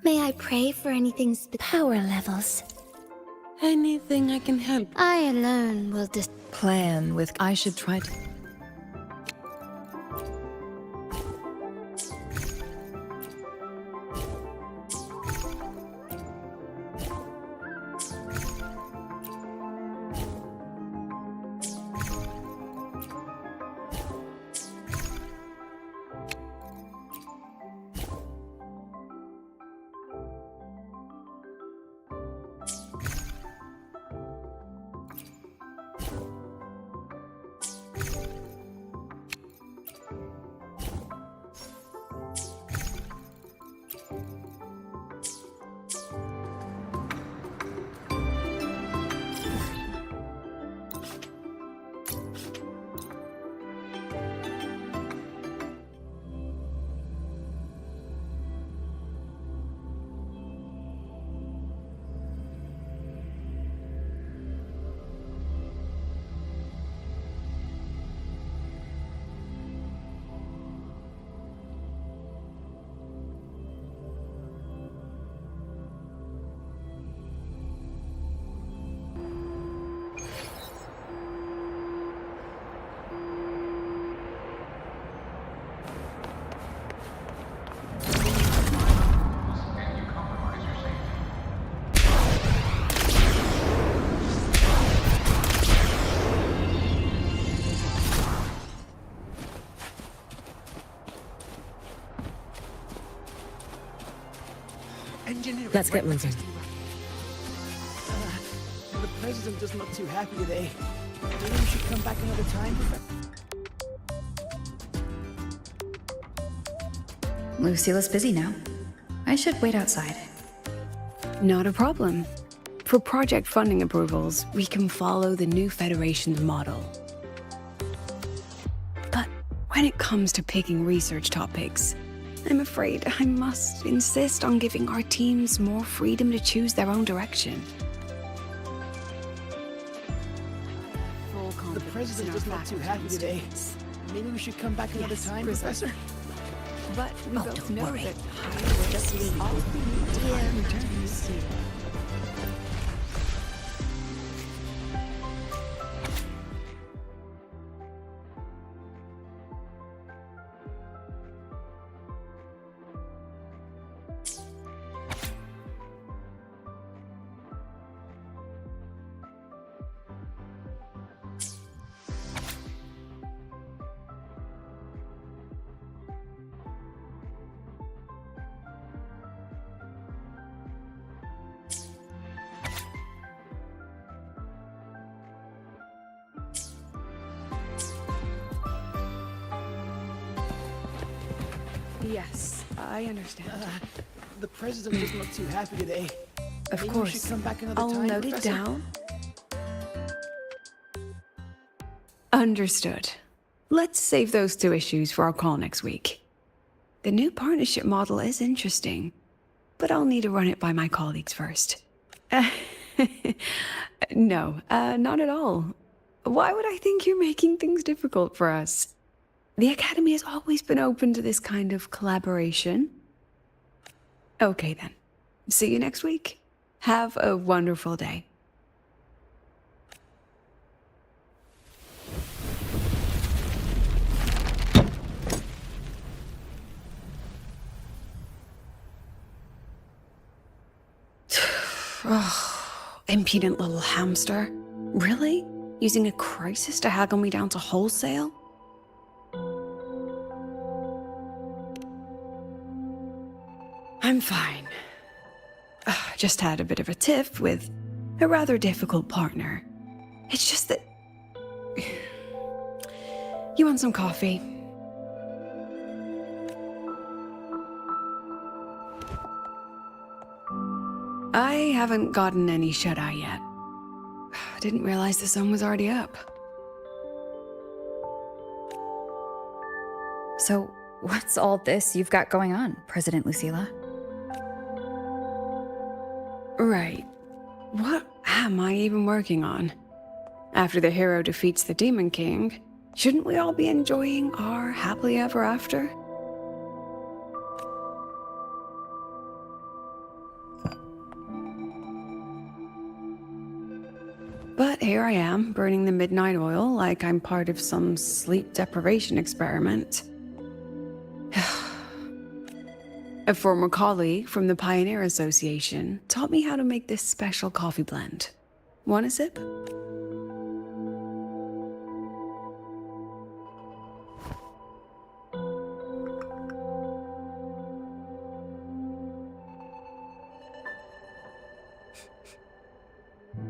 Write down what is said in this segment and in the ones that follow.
May I pray for anything power levels? Anything I can help. I alone will Plan with. I should try to. Let's get moving. The president doesn't look too happy today. Maybe we should come back another time, Professor? Lucila's busy now. I should wait outside. Not a problem. For project funding approvals, we can follow the new Federation's model. But when it comes to picking research topics, I'm afraid I must insist on giving our teams more freedom to choose their own direction. The president doesn't look too happy today. Maybe we should come back another time, Professor? But we both don't know worry. that high Just risk leave. often lead to high Dear. returns. Yes, I understand. The president doesn't look too happy today. Of Maybe we course. should come back another I'll time, note it Professor? down. Understood. Let's save those two issues for our call next week. The new partnership model is interesting, but I'll need to run it by my colleagues first. No, not at all. Why would I think you're making things difficult for us? The Academy has always been open to this kind of collaboration. Okay then. See you next week. Have a wonderful day. Oh, impudent little hamster. Really? Using a crisis to haggle me down to wholesale? I'm fine. Just had a bit of a tiff with a rather difficult partner. It's just that... You want some coffee? I haven't gotten any shut-eye yet. Didn't realize the sun was already up. So, what's all this you've got going on, President Lucila? Right. What am I even working on? After the hero defeats the Demon King, shouldn't we all be enjoying our happily ever after? But here I am, burning the midnight oil like I'm part of some sleep deprivation experiment. A former colleague from the Pioneer Association taught me how to make this special coffee blend. Want a sip?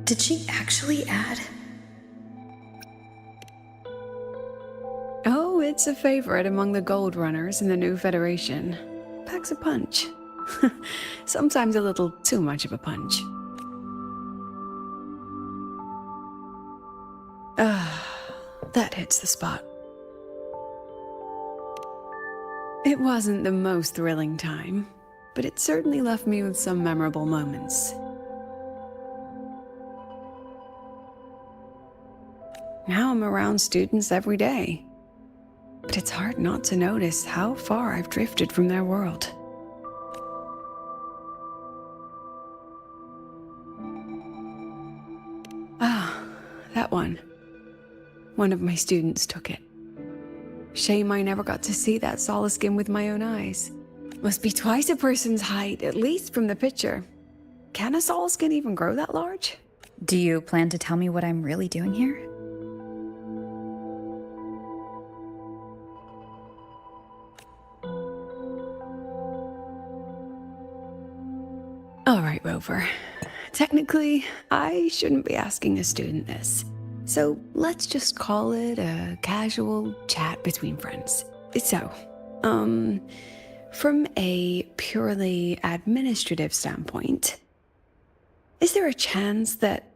Did she actually add? Oh, it's a favorite among the gold runners in the new Federation. Packs a punch. Sometimes a little too much of a punch. That hits the spot. It wasn't the most thrilling time, but it certainly left me with some memorable moments. Now I'm around students every day, but it's hard not to notice how far I've drifted from their world. Ah, that one. One of my students took it. Shame I never got to see that solace skin with my own eyes. Must be twice a person's height, at least from the picture. Can a solace skin even grow that large? Do you plan to tell me what I'm really doing here? All Rover. Technically, I shouldn't be asking a student this. So let's just call it a casual chat between friends. So, from a purely administrative standpoint, is there a chance that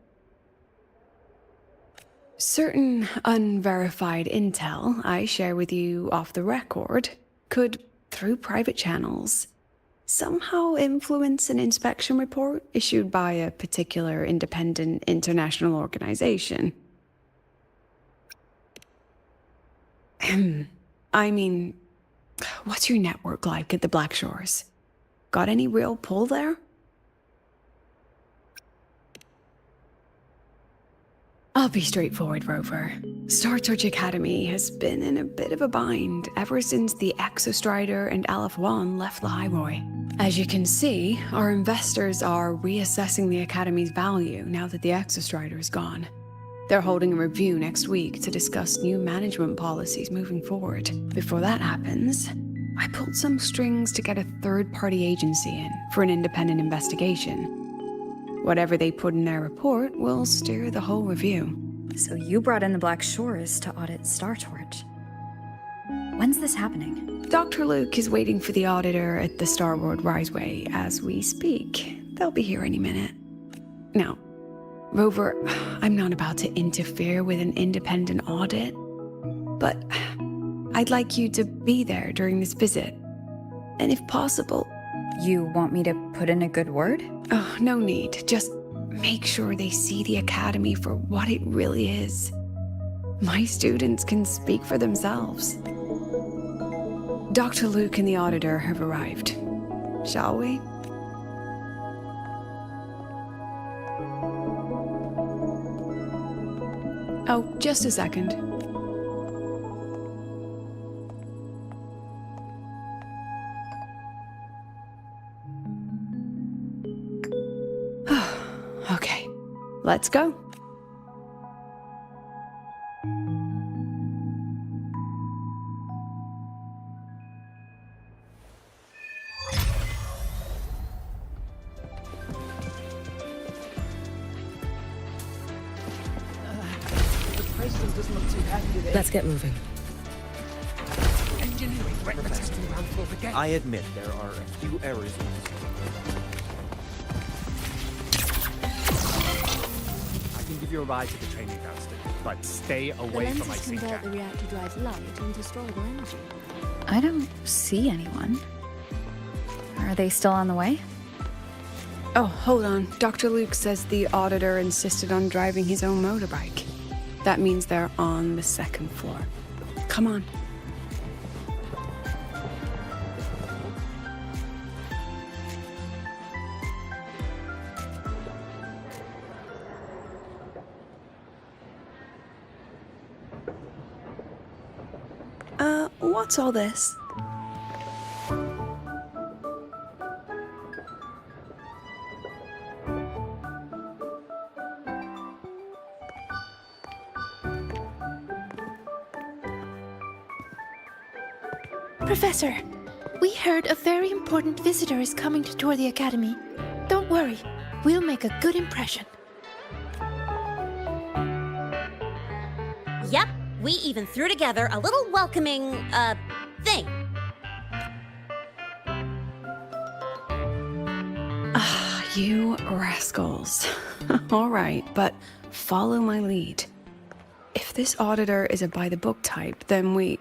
certain unverified intel I share with you off the record could, through private channels, somehow influence an inspection report issued by a particular independent international organization? I mean, what's your network like at the Black Shores? Got any real pull there? I'll be straightforward, Rover. Star Search Academy has been in a bit of a bind ever since the Exostrider and Aleph 1 left the Highboy. As you can see, our investors are reassessing the Academy's value now that the Exostrider is gone. They're holding a review next week to discuss new management policies moving forward. Before that happens, I pulled some strings to get a third-party agency in for an independent investigation. Whatever they put in their report will steer the whole review. So you brought in the Black Shores to audit Star Torch. When's this happening? Dr. Luke is waiting for the auditor at the Starboard Riseway as we speak. They'll be here any minute. Now, Rover, I'm not about to interfere with an independent audit, but I'd like you to be there during this visit. And if possible... You want me to put in a good word? Oh, no need. Just make sure they see the Academy for what it really is. My students can speak for themselves. Dr. Luke and the auditor have arrived. Shall we? Oh, just a second. Okay, let's go. The president doesn't look too happy today. Let's get moving. I admit there are a few errors in this. I can give you a ride to the training grounds, but stay away from my sink convert jack. the reactor drive's light into storable energy. I don't see anyone. Are they still on the way? Oh, hold on. Dr. Luke says the auditor insisted on driving his own motorbike. That means they're on the second floor. Come on. What's all this? Professor, we heard a very important visitor is coming to tour the Academy. Don't worry, we'll make a good impression. Yep, we even threw together a little welcoming, thing. Ah, you rascals. All right, but follow my lead. If this auditor is a by-the-book type, then we...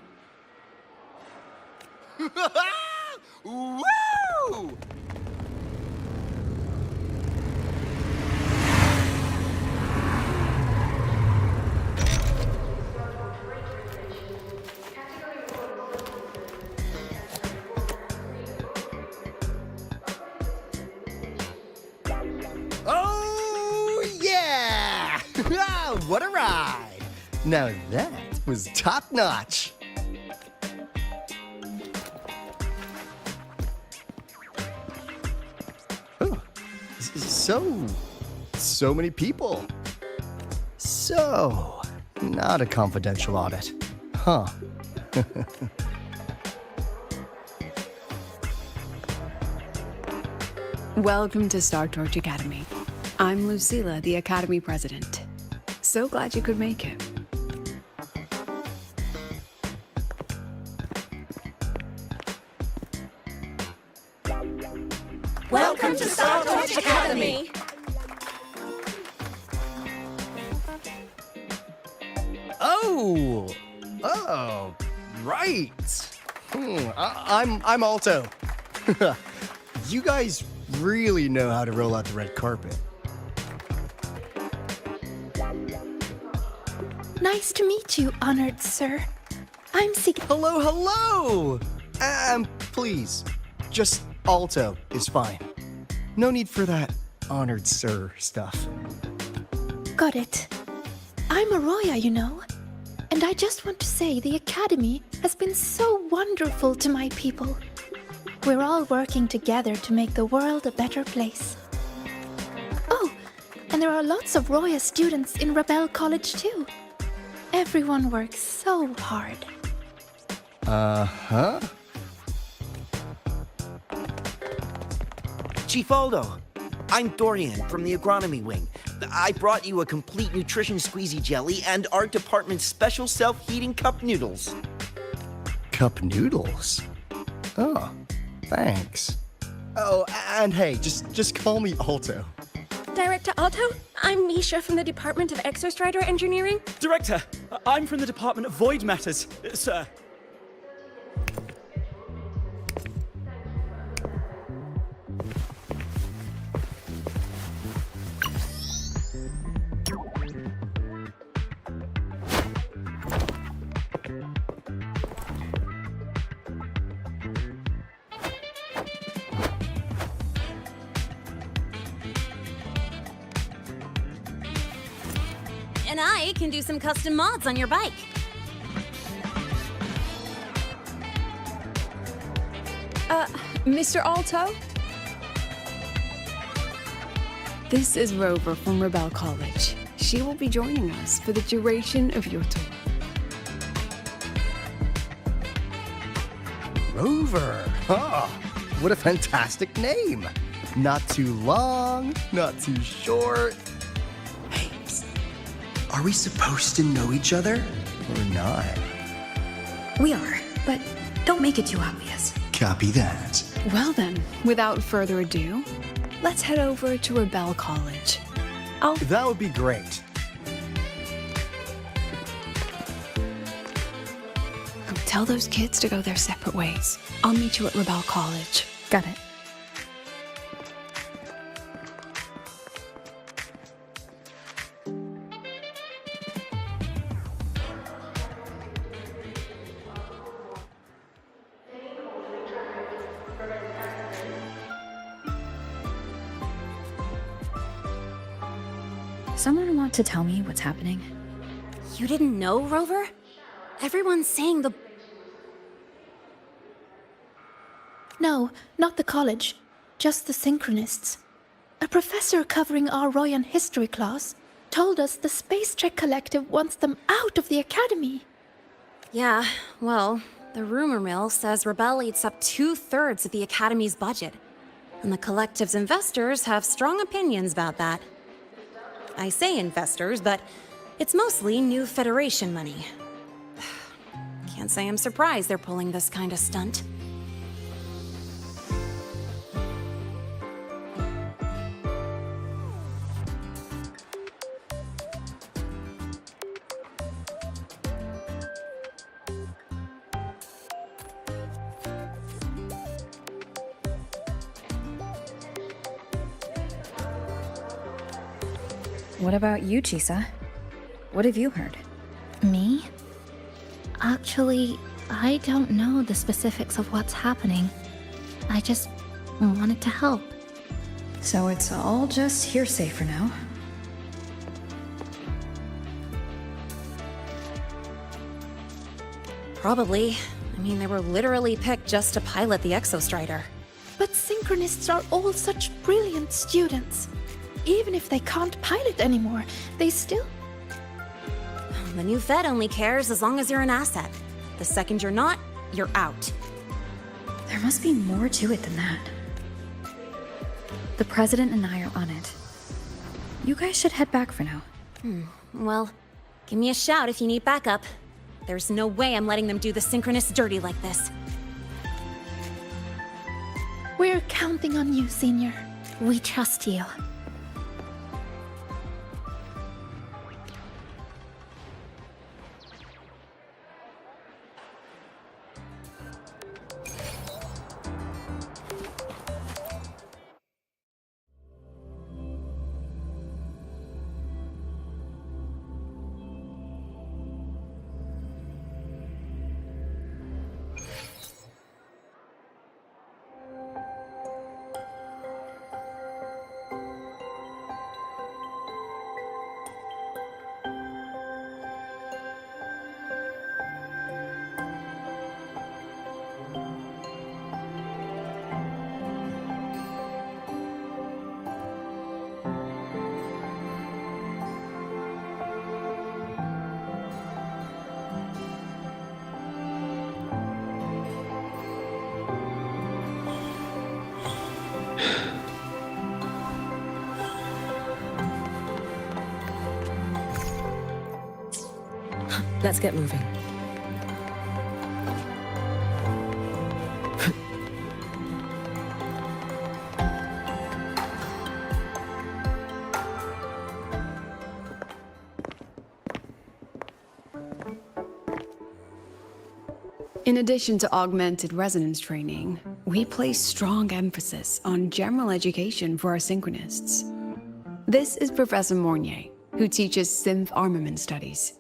Woo! Oh, yeah! What a ride! Now that was top-notch. Oh, so many people. So, not a confidential audit, huh? Welcome to Star Torch Academy. I'm Lucilla, the Academy President. So glad you could make it. Welcome to Star Torch Academy! Oh, right. I'm Alto. You guys really know how to roll out the red carpet. Nice to meet you, honored sir. I'm seeking. Hello. Please, just Alto is fine. No need for that honored sir stuff. Got it. I'm a Roya, you know. And I just want to say the Academy has been so wonderful to my people. We're all working together to make the world a better place. Oh, and there are lots of Roya students in Rebel College too. Everyone works so hard. Uh-huh. Chief Aldo, I'm Dorian from the Agronomy Wing. I brought you a complete nutrition squeezy jelly and our department's special self-heating cup noodles. Cup noodles? Oh, thanks. Oh, and hey, just call me Alto. Director Alto, I'm Misha from the Department of Exostrider Engineering. Director, I'm from the Department of Void Matters, sir. And I can do some custom mods on your bike. Mr. Alto? This is Rover from Rebel College. She will be joining us for the duration of your tour. Rover. Oh, what a fantastic name. Not too long, not too short. Hey, are we supposed to know each other or not? We are, but don't make it too obvious. Copy that. Well then, without further ado, let's head over to Rebel College. That would be great. Tell those kids to go their separate ways. I'll meet you at Rebel College. Got it. Someone want to tell me what's happening? You didn't know, Rover? Everyone's saying the... No, not the college. Just the Synchronists. A professor covering our Royan history class told us the Space Trek Collective wants them out of the Academy. Yeah, well, the rumor mill says Rebel eats up 2/3 of the Academy's budget. And the Collective's investors have strong opinions about that. I say investors, but it's mostly new Federation money. Can't say I'm surprised they're pulling this kind of stunt. What about you, Chisa? What have you heard? Me? Actually, I don't know the specifics of what's happening. I just wanted to help. So it's all just hearsay for now. Probably. I mean, they were literally picked just to pilot the Exostrider. But Synchronists are all such brilliant students. Even if they can't pilot anymore, they still... The new Fed only cares as long as you're an asset. The second you're not, you're out. There must be more to it than that. The president and I are on it. You guys should head back for now. Well, give me a shout if you need backup. There's no way I'm letting them do the synchronous dirty like this. We're counting on you, Senior. We trust you. Let's get moving. In addition to augmented resonance training, we place strong emphasis on general education for our synchronists. This is Professor Mornier, who teaches synth armament studies.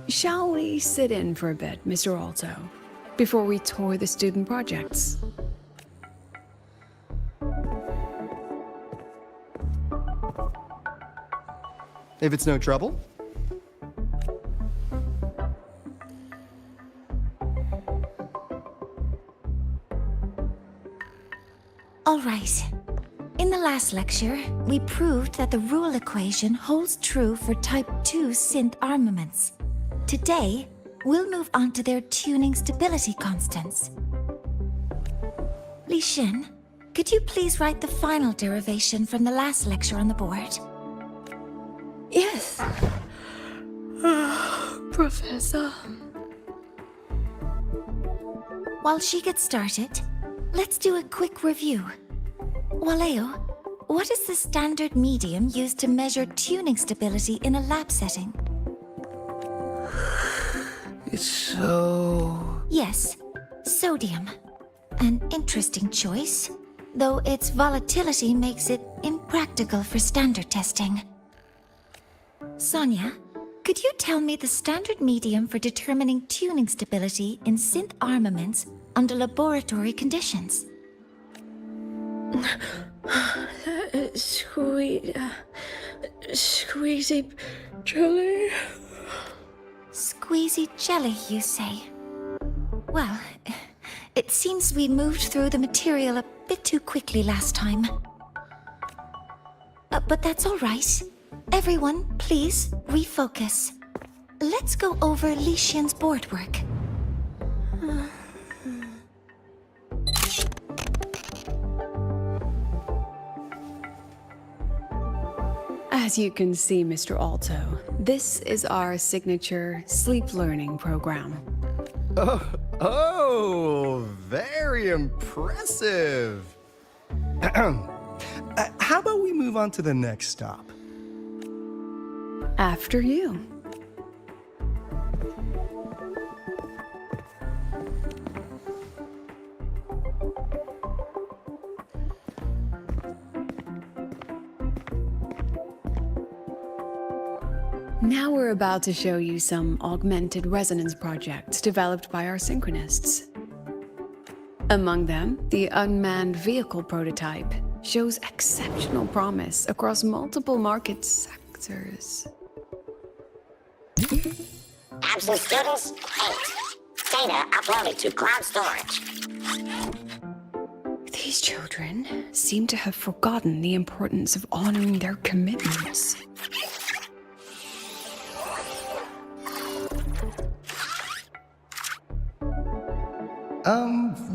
Shall we sit in for a bit, Mr. Alto, before we tour the student projects? If it's no trouble. All right. In the last lecture, we proved that the rule equation holds true for Type 2 synth armaments. Today, we'll move on to their tuning stability constants. Li Xin, could you please write the final derivation from the last lecture on the board? Yes. Professor. While she gets started, let's do a quick review. Waleo, what is the standard medium used to measure tuning stability in a lab setting? It's so... Yes, sodium. An interesting choice, though its volatility makes it impractical for standard testing. Sonia, could you tell me the standard medium for determining tuning stability in synth armaments under laboratory conditions? Squeezy jelly. Squeezy jelly, you say? Well, it seems we moved through the material a bit too quickly last time. But that's all right. Everyone, please, refocus. Let's go over Li Xian's board work. As you can see, Mr. Alto, this is our signature sleep learning program. Oh, very impressive. How about we move on to the next stop? After you. Now we're about to show you some augmented resonance projects developed by our synchronists. Among them, the unmanned vehicle prototype shows exceptional promise across multiple market sectors. Absent students, 8. Data uploaded to cloud storage. These children seem to have forgotten the importance of honoring their commitments.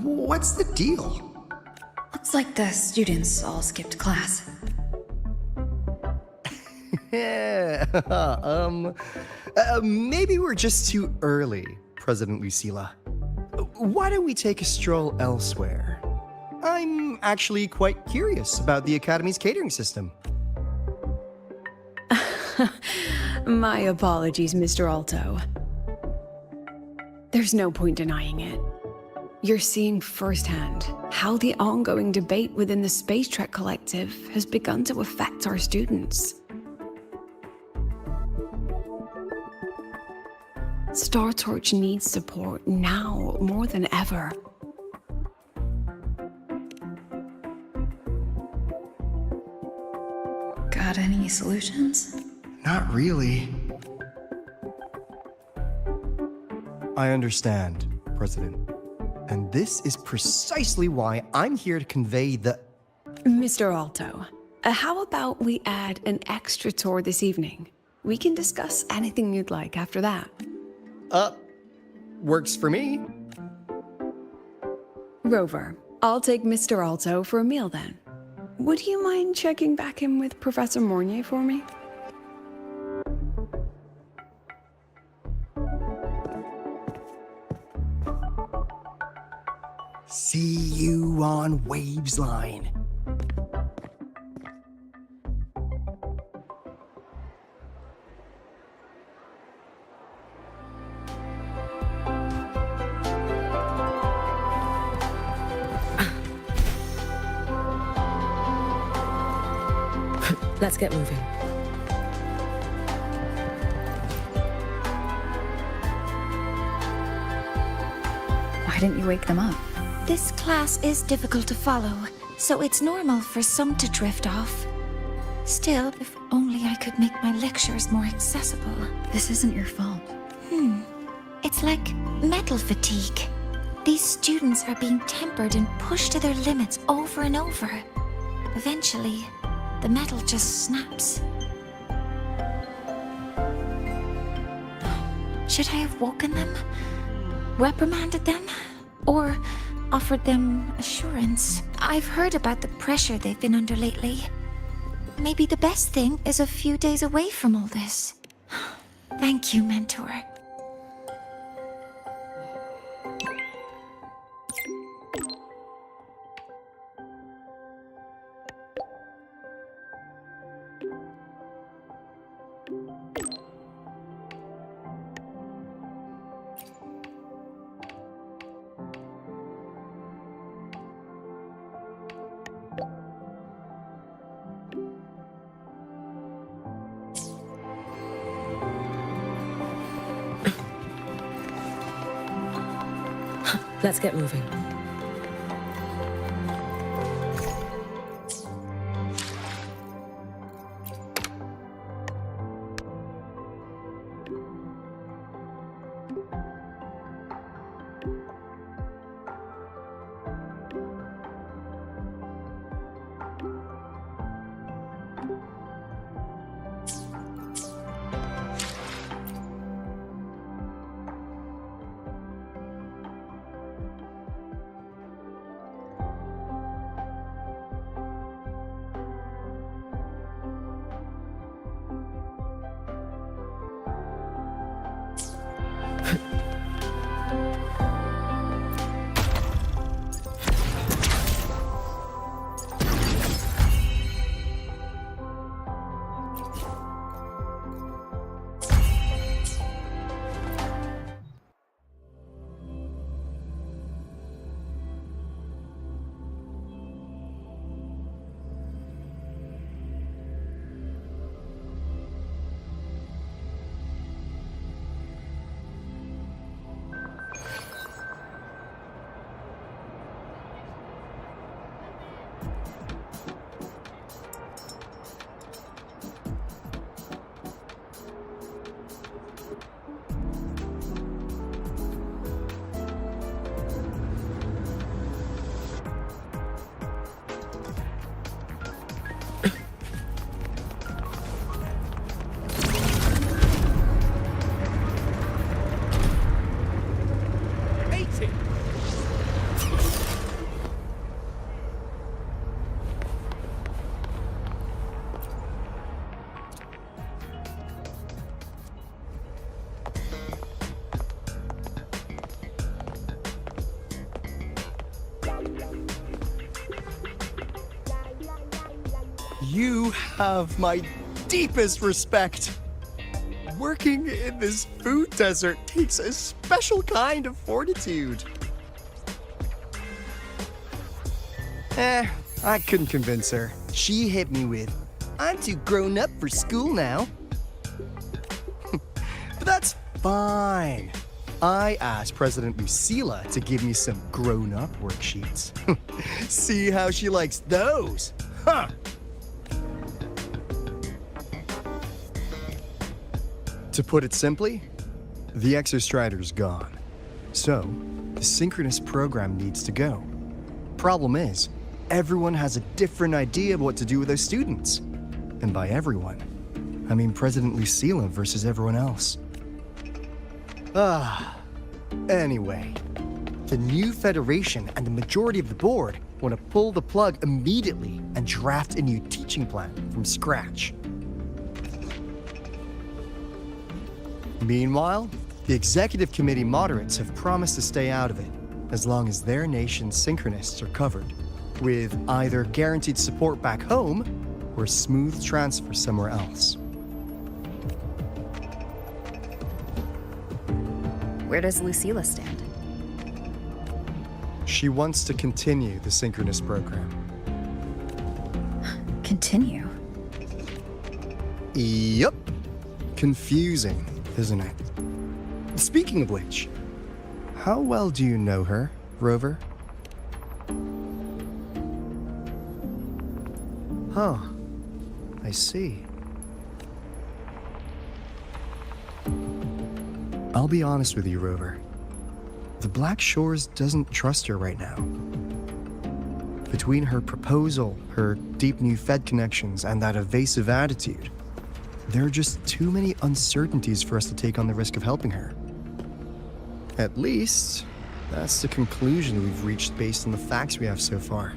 What's the deal? It's like the students all skipped class. Yeah, maybe we're just too early, President Lucilla. Why don't we take a stroll elsewhere? I'm actually quite curious about the Academy's catering system. My apologies, Mr. Alto. There's no point denying it. You're seeing firsthand how the ongoing debate within the Space Trek Collective has begun to affect our students. Star Torch needs support now more than ever. Got any solutions? Not really. I understand, President. And this is precisely why I'm here to convey the... Mr. Alto, how about we add an extra tour this evening? We can discuss anything you'd like after that. Works for me. Rover, I'll take Mr. Alto for a meal then. Would you mind checking back in with Professor Mornier for me? See you on Waves Line. Let's get moving. Why didn't you wake them up? This class is difficult to follow, so it's normal for some to drift off. Still, if only I could make my lectures more accessible. This isn't your fault. It's like metal fatigue. These students are being tempered and pushed to their limits over and over. Eventually, the metal just snaps. Should I have woken them? Reprimanded them? Or offered them assurance? I've heard about the pressure they've been under lately. Maybe the best thing is a few days away from all this. Thank you, Mentor. Let's get moving. You have my deepest respect. Working in this food desert takes a special kind of fortitude. I couldn't convince her. She hit me with, "I'm too grown up for school now." But that's fine. I asked President Lucilla to give me some grown-up worksheets. See how she likes those. Huh. To put it simply, the Exostrider's gone. So, the synchronous program needs to go. Problem is, everyone has a different idea of what to do with those students. And by everyone, I mean President Lucilla versus everyone else. Anyway, the new Federation and the majority of the board want to pull the plug immediately and draft a new teaching plan from scratch. Meanwhile, the executive committee moderates have promised to stay out of it as long as their nation's synchronists are covered, with either guaranteed support back home or a smooth transfer somewhere else. Where does Lucilla stand? She wants to continue the synchronous program. Continue? Yup. Confusing, isn't it? Speaking of which, how well do you know her, Rover? Huh. I see. I'll be honest with you, Rover. The Black Shores doesn't trust her right now. Between her proposal, her deep new Fed connections, and that evasive attitude, there are just too many uncertainties for us to take on the risk of helping her. At least, that's the conclusion we've reached based on the facts we have so far.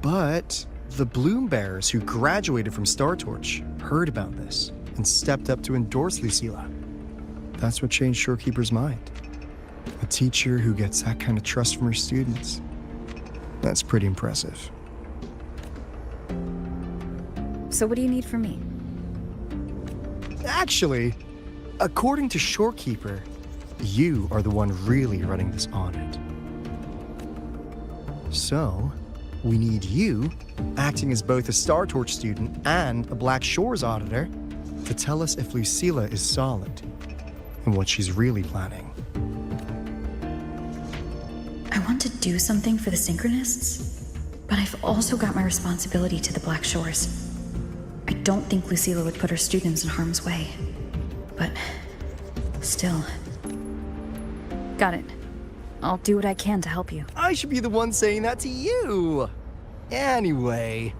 But the Bloom Bearers who graduated from Star Torch heard about this and stepped up to endorse Lucilla. That's what changed Shorekeeper's mind. A teacher who gets that kind of trust from her students. That's pretty impressive. So what do you need from me? Actually, according to Shorekeeper, you are the one really running this audit. So, we need you, acting as both a Star Torch student and a Black Shores auditor, to tell us if Lucilla is solid and what she's really planning. I want to do something for the Synchronists, but I've also got my responsibility to the Black Shores. I don't think Lucilla would put her students in harm's way, but still. Got it. I'll do what I can to help you. I should be the one saying that to you. Anyway,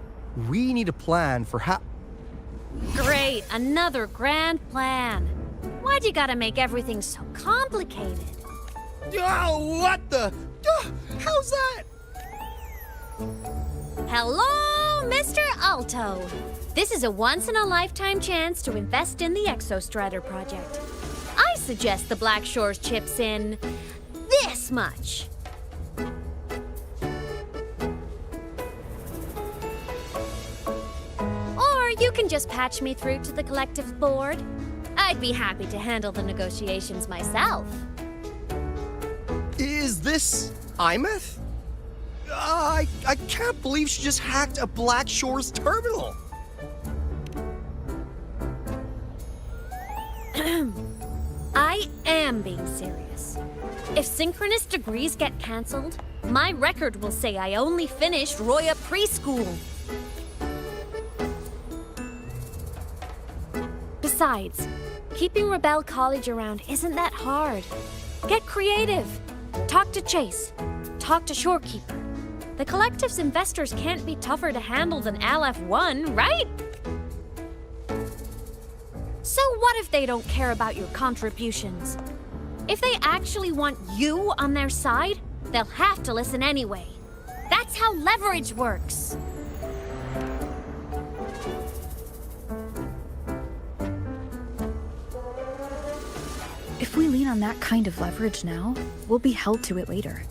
we need a plan for how... Great, another grand plan. Why'd you gotta make everything so complicated? Oh, what the... how's that? Hello, Mr. Alto. This is a once-in-a-lifetime chance to invest in the Exostrider project. I suggest the Black Shores chips in this much. Or you can just patch me through to the collective board. I'd be happy to handle the negotiations myself. Is this Imeth? I can't believe she just hacked a Black Shores terminal. I am being serious. If synchronous degrees get cancelled, my record will say I only finished Roya preschool. Besides, keeping Rebel College around isn't that hard. Get creative. Talk to Chase. Talk to Shorekeeper. The Collective's investors can't be tougher to handle than LF1, right? So what if they don't care about your contributions? If they actually want you on their side, they'll have to listen anyway. That's how leverage works. If we lean on that kind of leverage now, we'll be held to it later.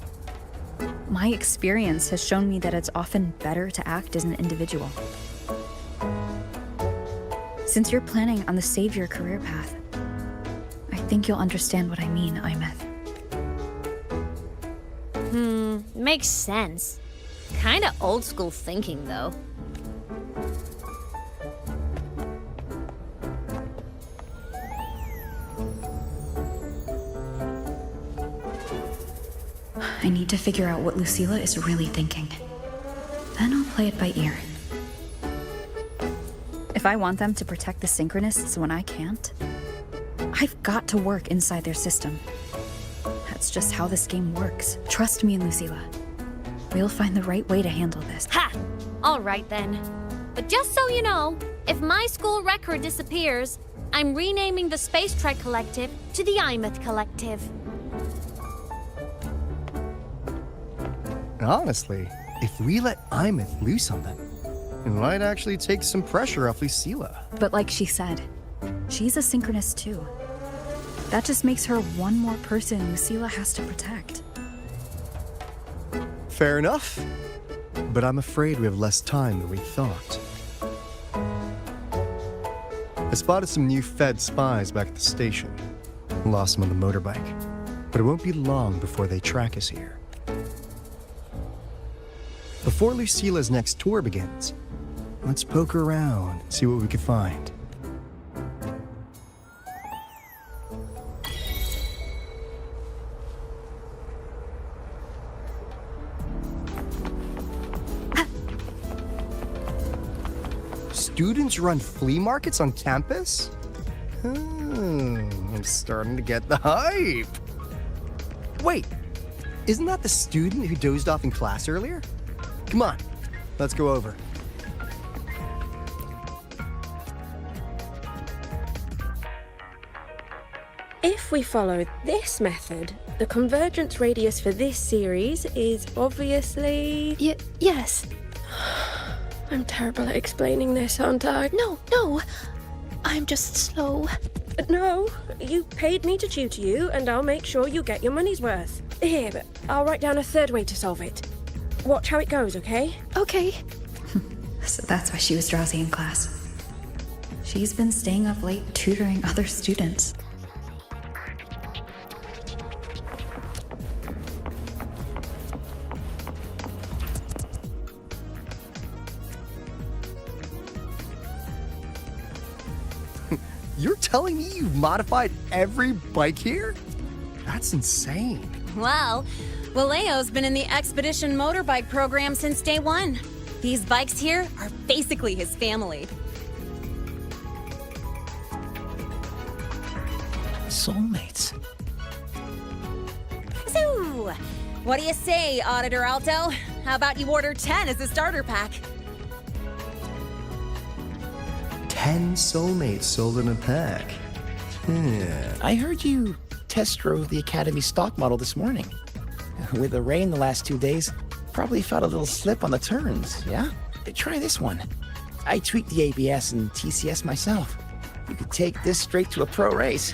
My experience has shown me that it's often better to act as an individual. Since you're planning on the savior career path, I think you'll understand what I mean, Imeth. Makes sense. Kinda old school thinking, though. I need to figure out what Lucilla is really thinking. Then I'll play it by ear. If I want them to protect the Synchronists when I can't, I've got to work inside their system. That's just how this game works. Trust me, Lucilla. We'll find the right way to handle this. Ha! Alright then. But just so you know, if my school record disappears, I'm renaming the Space Trek Collective to the Imeth Collective. Honestly, if we let Imeth loose on them, it might actually take some pressure off Lucilla. But like she said, she's a Synchronist too. That just makes her one more person Lucilla has to protect. Fair enough. But I'm afraid we have less time than we thought. I spotted some new Fed spies back at the station. Lost them on the motorbike. But it won't be long before they track us here. Before Lucilla's next tour begins, let's poke around and see what we can find. Students run flea markets on campus? I'm starting to get the hype. Wait, isn't that the student who dozed off in class earlier? Come on, let's go over. If we follow this method, the convergence radius for this series is obviously... Yes. I'm terrible at explaining this, aren't I? No. I'm just slow. No, you paid me to tutor you, and I'll make sure you get your money's worth. Here, but I'll write down a third way to solve it. Watch how it goes, okay? Okay. So that's why she was drowsy in class. She's been staying up late tutoring other students. You're telling me you've modified every bike here? That's insane. Well, Waleo's been in the Expedition motorbike program since day one. These bikes here are basically his family. Soulmates. So, what do you say, Auditor Alto? How about you order 10 as a starter pack? 10 soulmates sold in a pack. I heard you test drove the Academy stock model this morning. With the rain the last 2 days, probably felt a little slip on the turns, yeah? Try this one. I tweaked the ABS and TCS myself. You could take this straight to a pro race.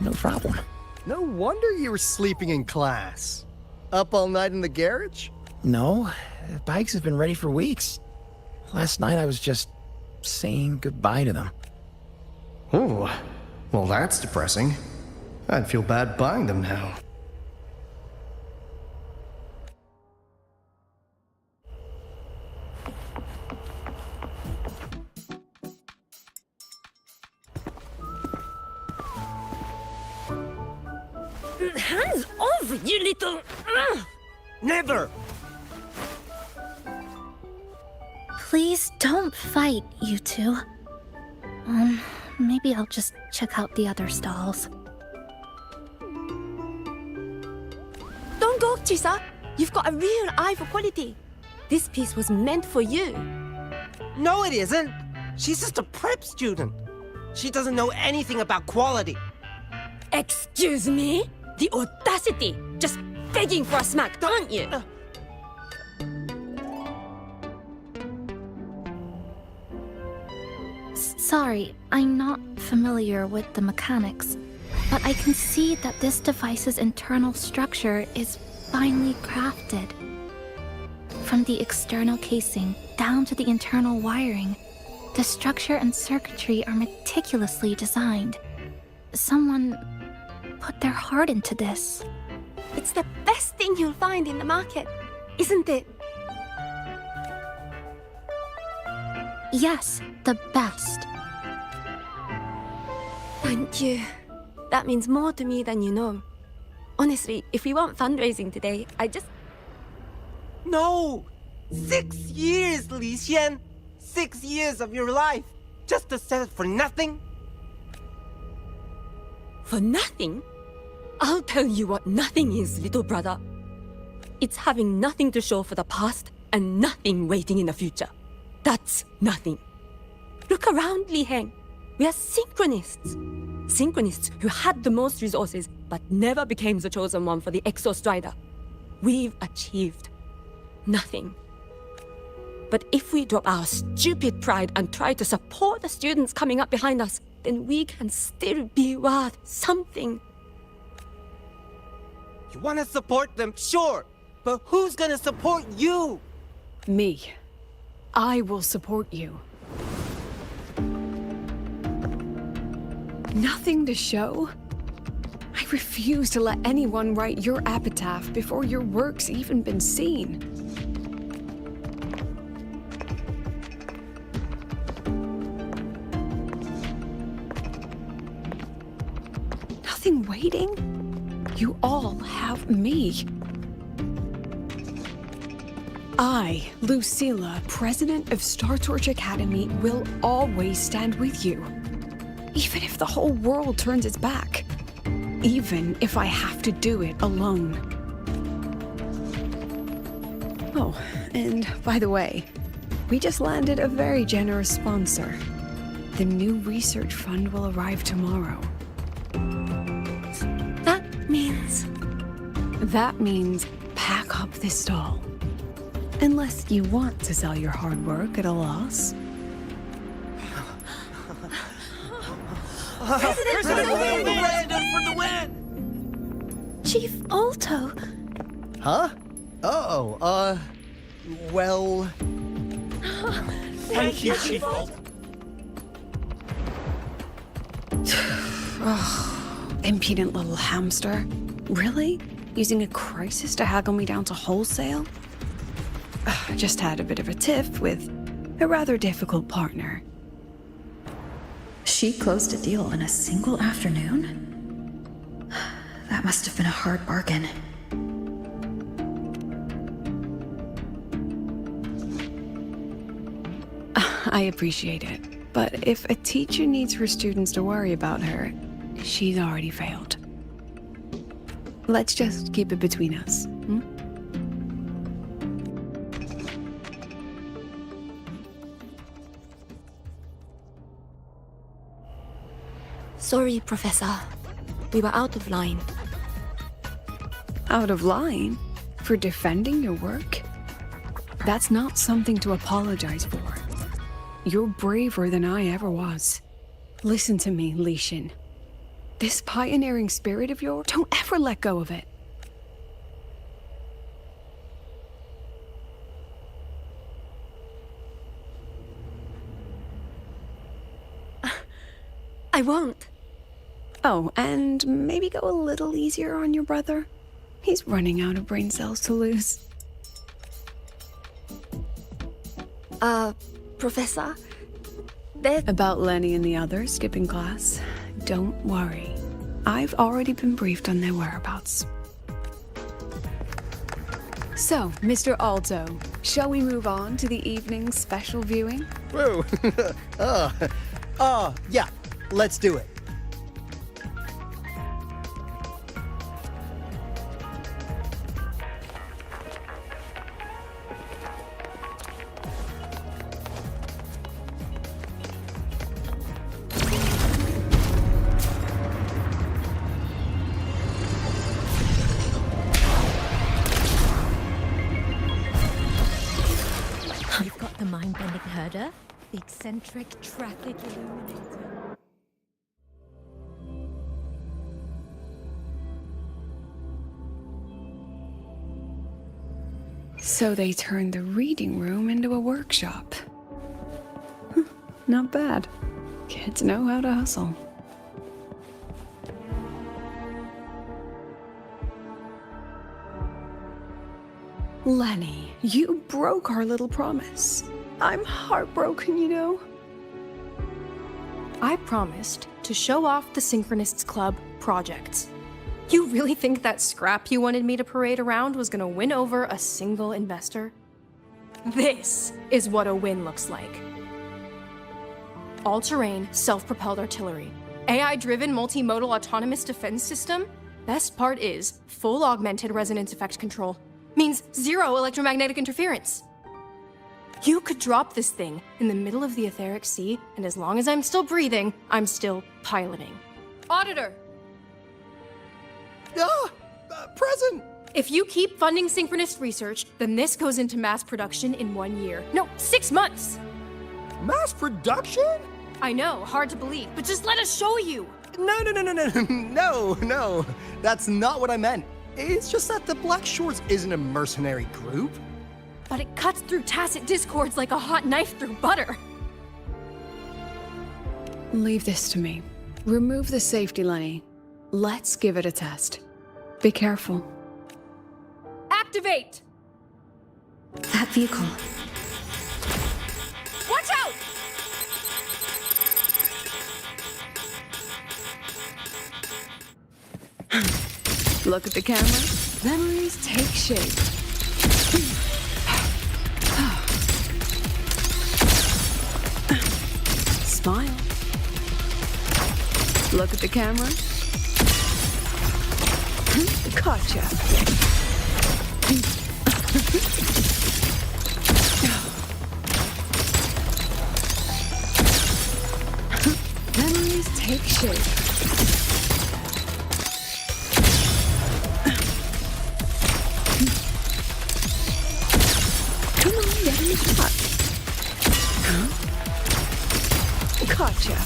No problem. No wonder you were sleeping in class. Up all night in the garage? No, bikes have been ready for weeks. Last night I was just saying goodbye to them. Oh, well that's depressing. I'd feel bad buying them now. Hands off, you little... Never! Please don't fight, you two. Maybe I'll just check out the other stalls. Don't go, Chisa. You've got a real eye for quality. This piece was meant for you. No, it isn't. She's just a prep student. She doesn't know anything about quality. Excuse me? The audacity! Just begging for a smack, aren't you? Sorry, I'm not familiar with the mechanics, but I can see that this device's internal structure is finely crafted. From the external casing down to the internal wiring, The structure and circuitry are meticulously designed. Someone put their heart into this. It's the best thing you'll find in the market, isn't it? Yes, the best. Thank you. That means more to me than you know. Honestly, if we weren't fundraising today, I just... No! 6 years, Li Xian! 6 years of your life! Just to sell it for nothing? For nothing? I'll tell you what nothing is, little brother. It's having nothing to show for the past and nothing waiting in the future. That's nothing. Look around, Li Heng. We are synchronists. Synchronists who had the most resources but never became the chosen one for the Exo Strider. We've achieved nothing. But if we drop our stupid pride and try to support the students coming up behind us, then we can still be worth something. You want to support them, sure. But who's gonna support you? Me. I will support you. Nothing to show? I refuse to let anyone write your epitaph before your work's even been seen. Nothing waiting? You all have me. I, Lucilla, president of Star Torch Academy, will always stand with you. Even if the whole world turns its back. Even if I have to do it alone. Oh, and by the way, we just landed a very generous sponsor. The new research fund will arrive tomorrow. That means pack up this stall. Unless you want to sell your hard work at a loss. President for the win! Chief Alto. Huh? Oh, well... Thank you, Chief. Impudent little hamster. Really? Using a crisis to haggle me down to wholesale? I just had a bit of a tiff with a rather difficult partner. She closed a deal in a single afternoon? That must have been a hard bargain. I appreciate it, but if a teacher needs her students to worry about her, she's already failed. Let's just keep it between us, hmm? Sorry, Professor. We were out of line. Out of line? For defending your work? That's not something to apologize for. You're braver than I ever was. Listen to me, Li Xin. This pioneering spirit of yours, don't ever let go of it. I won't. Oh, and maybe go a little easier on your brother. He's running out of brain cells to lose. Professor? About Lenny and the others skipping class? Don't worry. I've already been briefed on their whereabouts. So, Mr. Alto, shall we move on to the evening's special viewing? Whoa. Yeah. Let's do it. You've got the mind-bending herder, the eccentric traffic illuminator. So they turned the reading room into a workshop. Not bad. Kids know how to hustle. Lenny, you broke our little promise. I'm heartbroken, you know. I promised to show off the Synchronists Club projects. You really think that scrap you wanted me to parade around was gonna win over a single investor? This is what a win looks like. All-terrain, self-propelled artillery. AI-driven multimodal autonomous defense system? Best part is full augmented resonance effect control. Means zero electromagnetic interference. You could drop this thing in the middle of the etheric sea, and as long as I'm still breathing, I'm still piloting. Auditor! Present! If you keep funding synchronous research, then this goes into mass production in 1 year. No, 6 months! Mass production? I know, hard to believe, but just let us show you! No, that's not what I meant. It's just that the Black Shores isn't a mercenary group. But it cuts through tacit discords like a hot knife through butter. Leave this to me. Remove the safety, Lenny. Let's give it a test. Be careful. Activate! That vehicle. Watch out! Look at the camera. Memories take shape. Smile. Look at the camera. Gotcha. Memories take shape. Come on, get in the shot. Gotcha.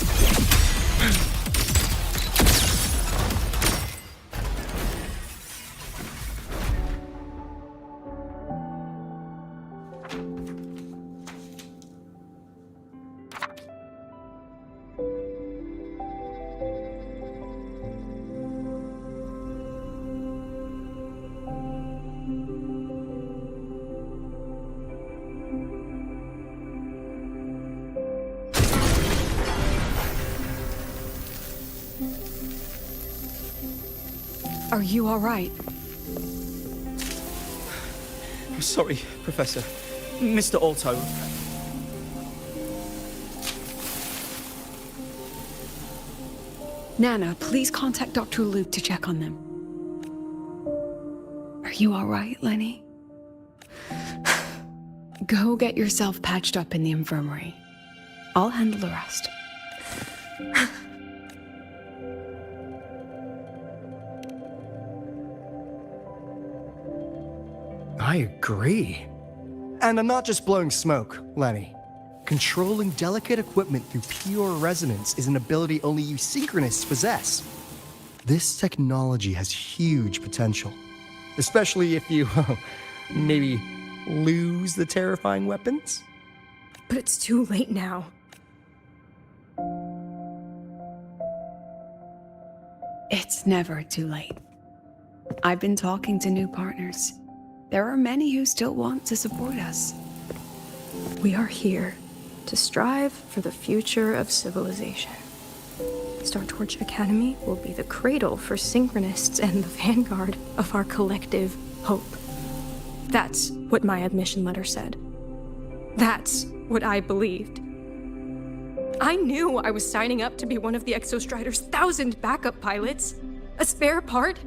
Are you all right? Sorry, Professor. Mr. Alto. Nana, please contact Dr. Luke to check on them. Are you all right, Lenny? Go get yourself patched up in the infirmary. I'll handle the rest. I agree. And I'm not just blowing smoke, Lenny. Controlling delicate equipment through pure resonance is an ability only you synchronists possess. This technology has huge potential, especially if you, maybe lose the terrifying weapons. But it's too late now. It's never too late. I've been talking to new partners. There are many who still want to support us. We are here to strive for the future of civilization. Startorch Academy will be the cradle for synchronists and the vanguard of our collective hope. That's what my admission letter said. That's what I believed. I knew I was signing up to be one of the Exostrider's 1,000 backup pilots, a spare part,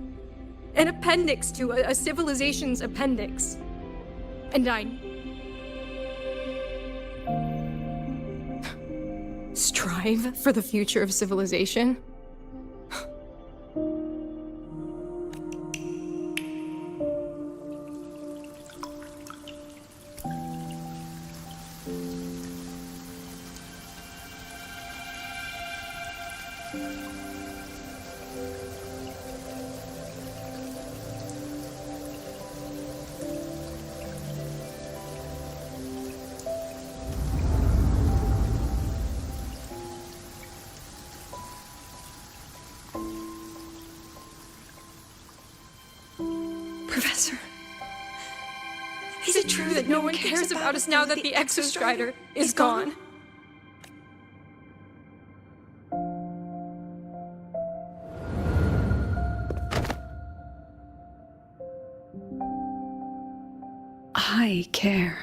an appendix to a civilization's appendix. And I... strive for the future of civilization? Professor, is it true that no one cares about us now that the Exostrider is gone? I care.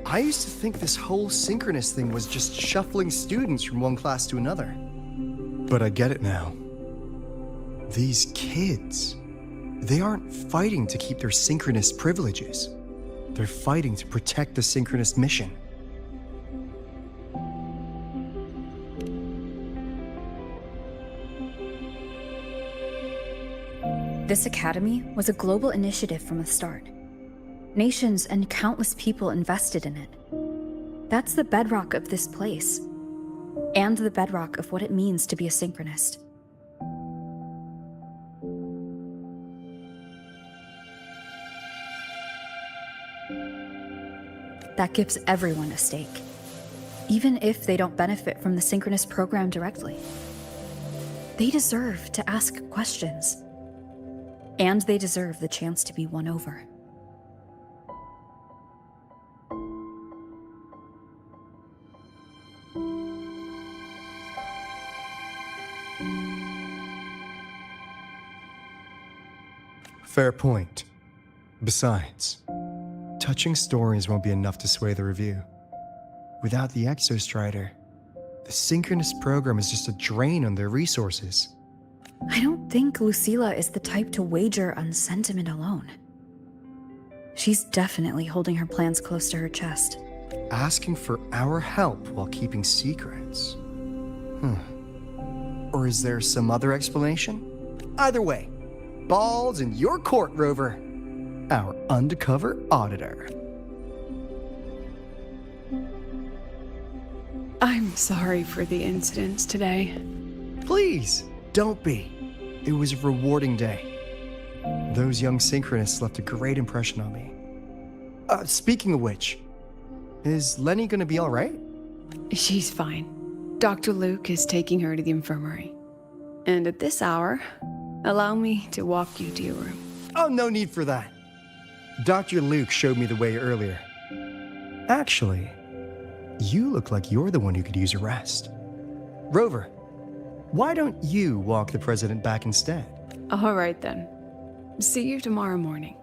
I used to think this whole synchronous thing was just shuffling students from one class to another. But I get it now. These kids, they aren't fighting to keep their synchronous privileges. They're fighting to protect the synchronous mission. This academy was a global initiative from the start. Nations and countless people invested in it. That's the bedrock of this place, and the bedrock of what it means to be a synchronist. That gives everyone a stake, even if they don't benefit from the synchronous program directly. They deserve to ask questions, and they deserve the chance to be won over. Fair point. Besides, touching stories won't be enough to sway the review. Without the Exostrider, the synchronous program is just a drain on their resources. I don't think Lucilla is the type to wager on sentiment alone. She's definitely holding her plans close to her chest. Asking for our help while keeping secrets. Or is there some other explanation? Either way, balls in your court, Rover. Our undercover auditor. I'm sorry for the incidents today. Please, don't be. It was a rewarding day. Those young synchronists left a great impression on me. Speaking of which, is Lenny gonna be all right? She's fine. Dr. Luke is taking her to the infirmary. And at this hour, allow me to walk you to your room. Oh, no need for that. Dr. Luke showed me the way earlier. Actually, you look like you're the one who could use a rest. Rover, why don't you walk the president back instead? All right then. See you tomorrow morning.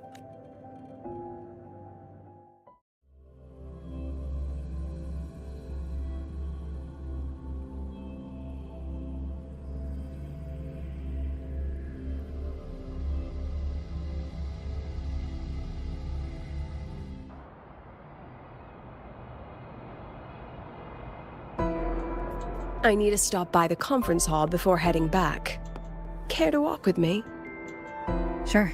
I need to stop by the conference hall before heading back. Care to walk with me? Sure.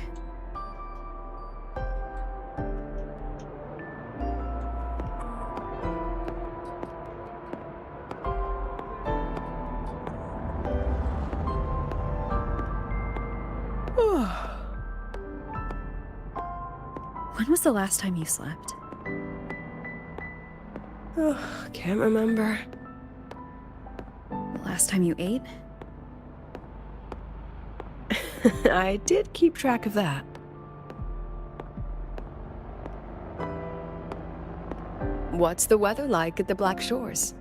When was the last time you slept? Can't remember. The last time you ate? I did keep track of that. What's the weather like at the Black Shores?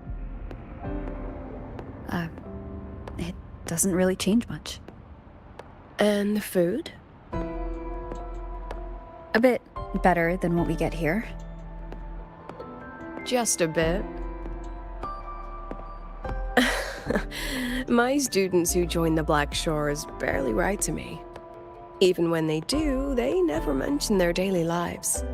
It doesn't really change much. And the food? A bit better than what we get here. Just a bit. My students who join the Black Shores barely write to me. Even when they do, they never mention their daily lives.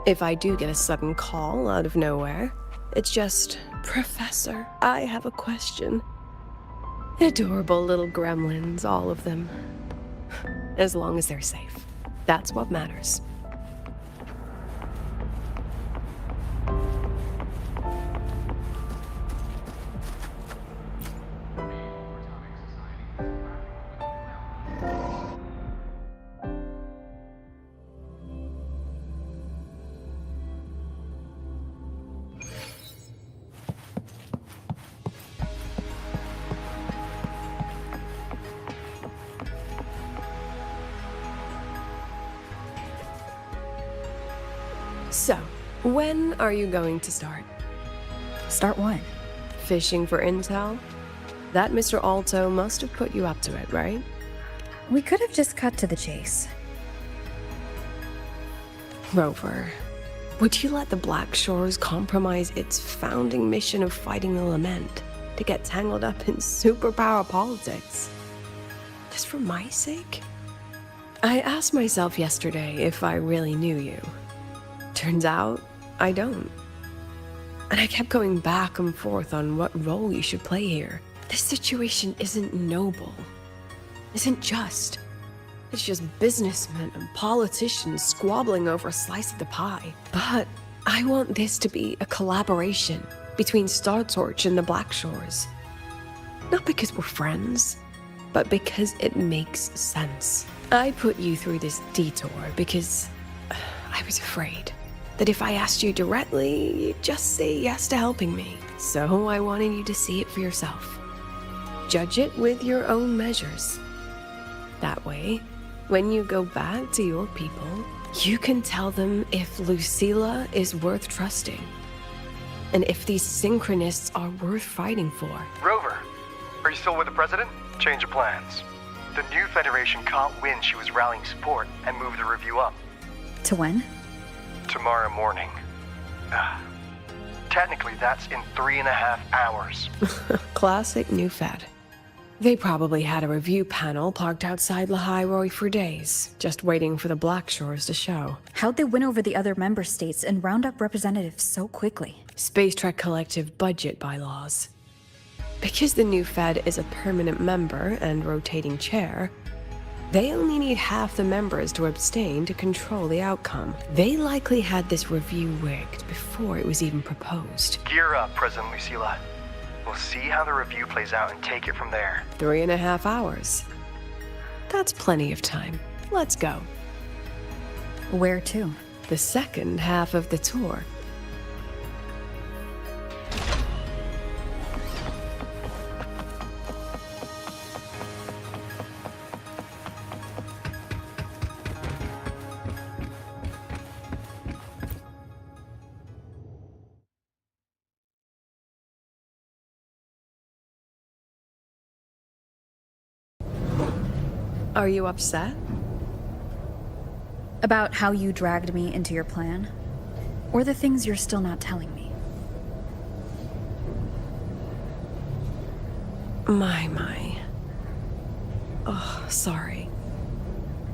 If I do get a sudden call out of nowhere, it's just, "Professor, I have a question." Adorable little gremlins, all of them. As long as they're safe. That's what matters. So, when are you going to start? Start what? Fishing for intel? That Mr. Alto must have put you up to it, right? We could have just cut to the chase. Rover, would you let the Black Shores compromise its founding mission of fighting the Lament to get tangled up in superpower politics? Just for my sake? I asked myself yesterday if I really knew you. Turns out, I don't. And I kept going back and forth on what role you should play here. This situation isn't noble, isn't just. It's just businessmen and politicians squabbling over a slice of the pie. But I want this to be a collaboration between StarTorch and the Black Shores. Not because we're friends, but because it makes sense. I put you through this detour because I was afraid that if I asked you directly, you'd just say yes to helping me. So I wanted you to see it for yourself. Judge it with your own measures. That way, when you go back to your people, you can tell them if Lucilla is worth trusting, and if these synchronists are worth fighting for. Rover, are you still with the president? Change of plans. The new Federation caught wind she was rallying support and moved the review up. To when? Tomorrow morning. Technically, that's in 3.5 hours. Classic New Fed. They probably had a review panel parked outside Lahai for days, just waiting for the Black Shores to show. How'd they win over the other member states and round up representatives so quickly? Space Trek Collective budget bylaws. Because the New Fed is a permanent member and rotating chair, they only need half the members to abstain to control the outcome. They likely had this review rigged before it was even proposed. Gear up, President Lucilla. We'll see how the review plays out and take it from there. 3.5 hours. That's plenty of time. Let's go. Where to? The second half of the tour. Are you upset? About how you dragged me into your plan? Or the things you're still not telling me? My. Oh, sorry.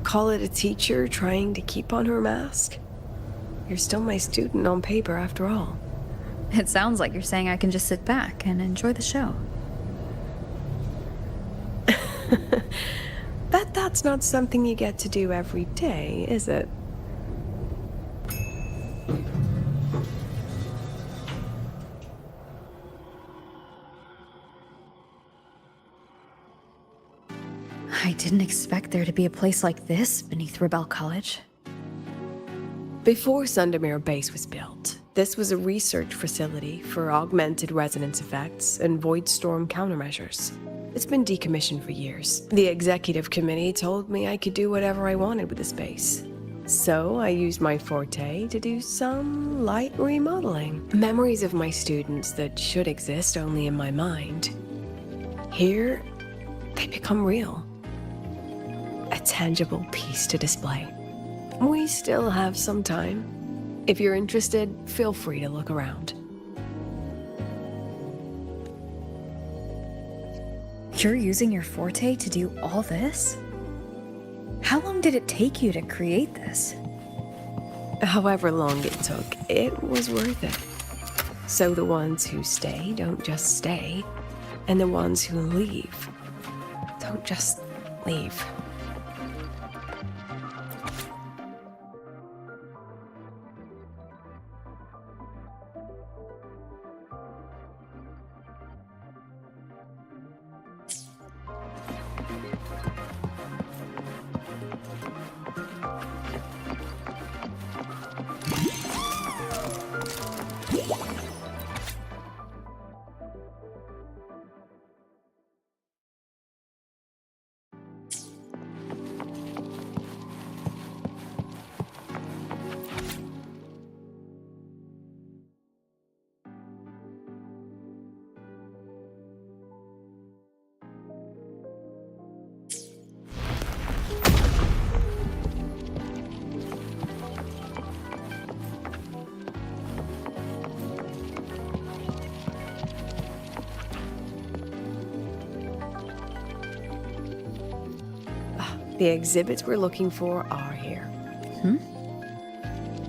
Call it a teacher trying to keep on her mask? You're still my student on paper after all. It sounds like you're saying I can just sit back and enjoy the show. That's not something you get to do every day, is it? I didn't expect there to be a place like this beneath Rebel College. Before Sundermere Base was built, this was a research facility for augmented resonance effects and void storm countermeasures. It's been decommissioned for years. The executive committee told me I could do whatever I wanted with the space. So I used my forte to do some light remodeling. Memories of my students that should exist only in my mind. Here, they become real. A tangible piece to display. We still have some time. If you're interested, feel free to look around. You're using your forte to do all this? How long did it take you to create this? However long it took, it was worth it. So the ones who stay don't just stay, and the ones who leave don't just leave. The exhibits we're looking for are here.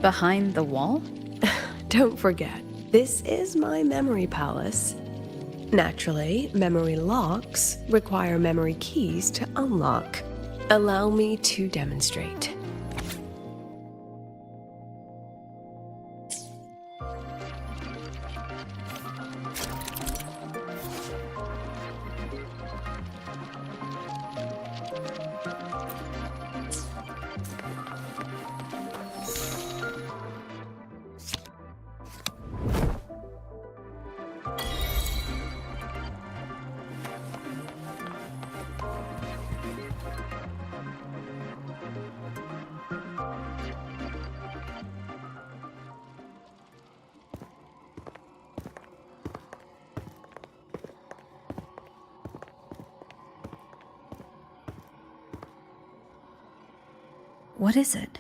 Behind the wall? Don't forget, this is my memory palace. Naturally, memory locks require memory keys to unlock. Allow me to demonstrate. What is it?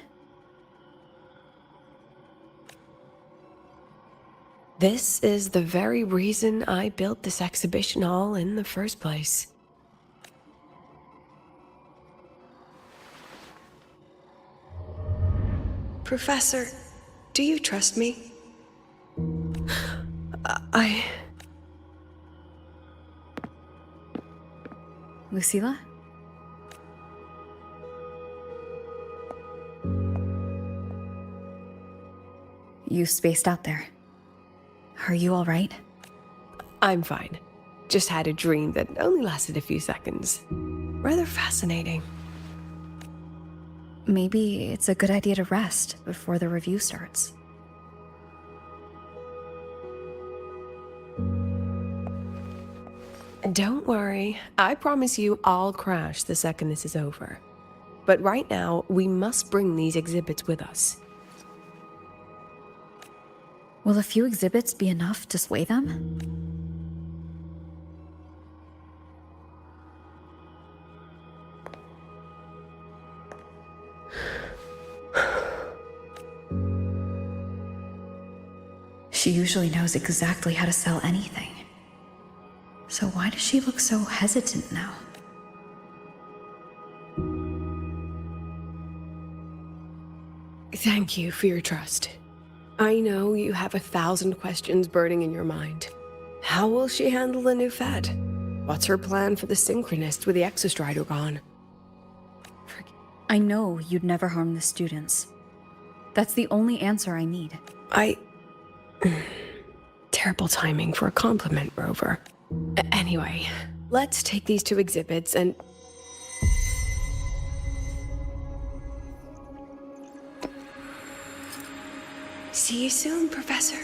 This is the very reason I built this exhibition hall in the first place. Professor, do you trust me? Lucilla? You spaced out there. Are you all right? I'm fine. Just had a dream that only lasted a few seconds. Rather fascinating. Maybe it's a good idea to rest before the review starts. Don't worry. I promise you I'll crash the second this is over. But right now, we must bring these exhibits with us. Will a few exhibits be enough to sway them? She usually knows exactly how to sell anything. So why does she look so hesitant now? Thank you for your trust. I know you have 1,000 questions burning in your mind. How will she handle the new fed? What's her plan for the Synchronists with the Exostrider gone? I know you'd never harm the students. That's the only answer I need. Terrible timing for a compliment, Rover. Anyway, let's take these two exhibits and... See you soon, Professor.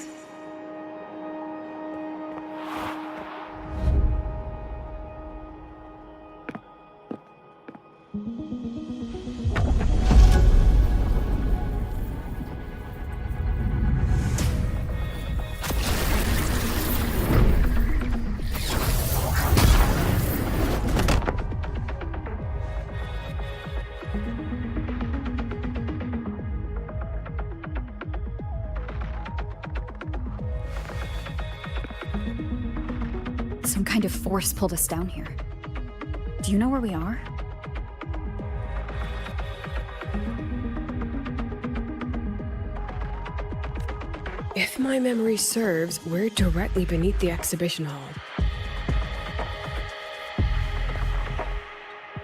Some kind of force pulled us down here. Do you know where we are? If my memory serves, we're directly beneath the exhibition hall.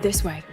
This way.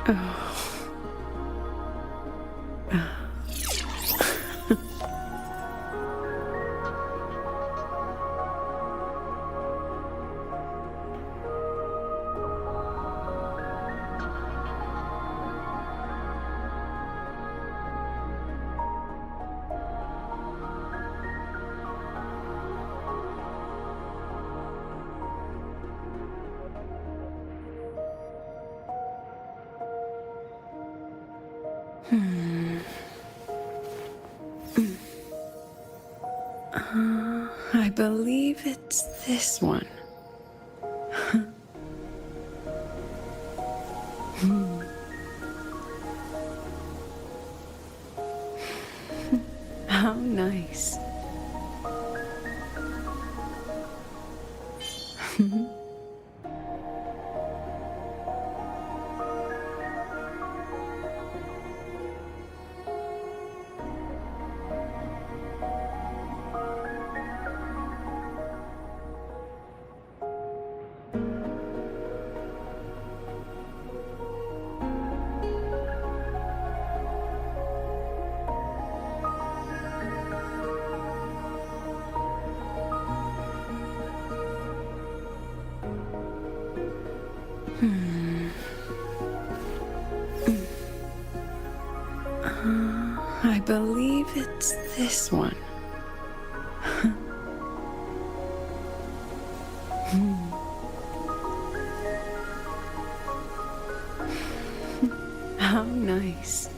I believe it's this one. How nice. I believe it's this one. How nice.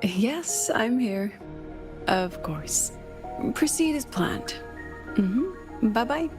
Yes, I'm here. Of course. Proceed as planned. Bye-bye.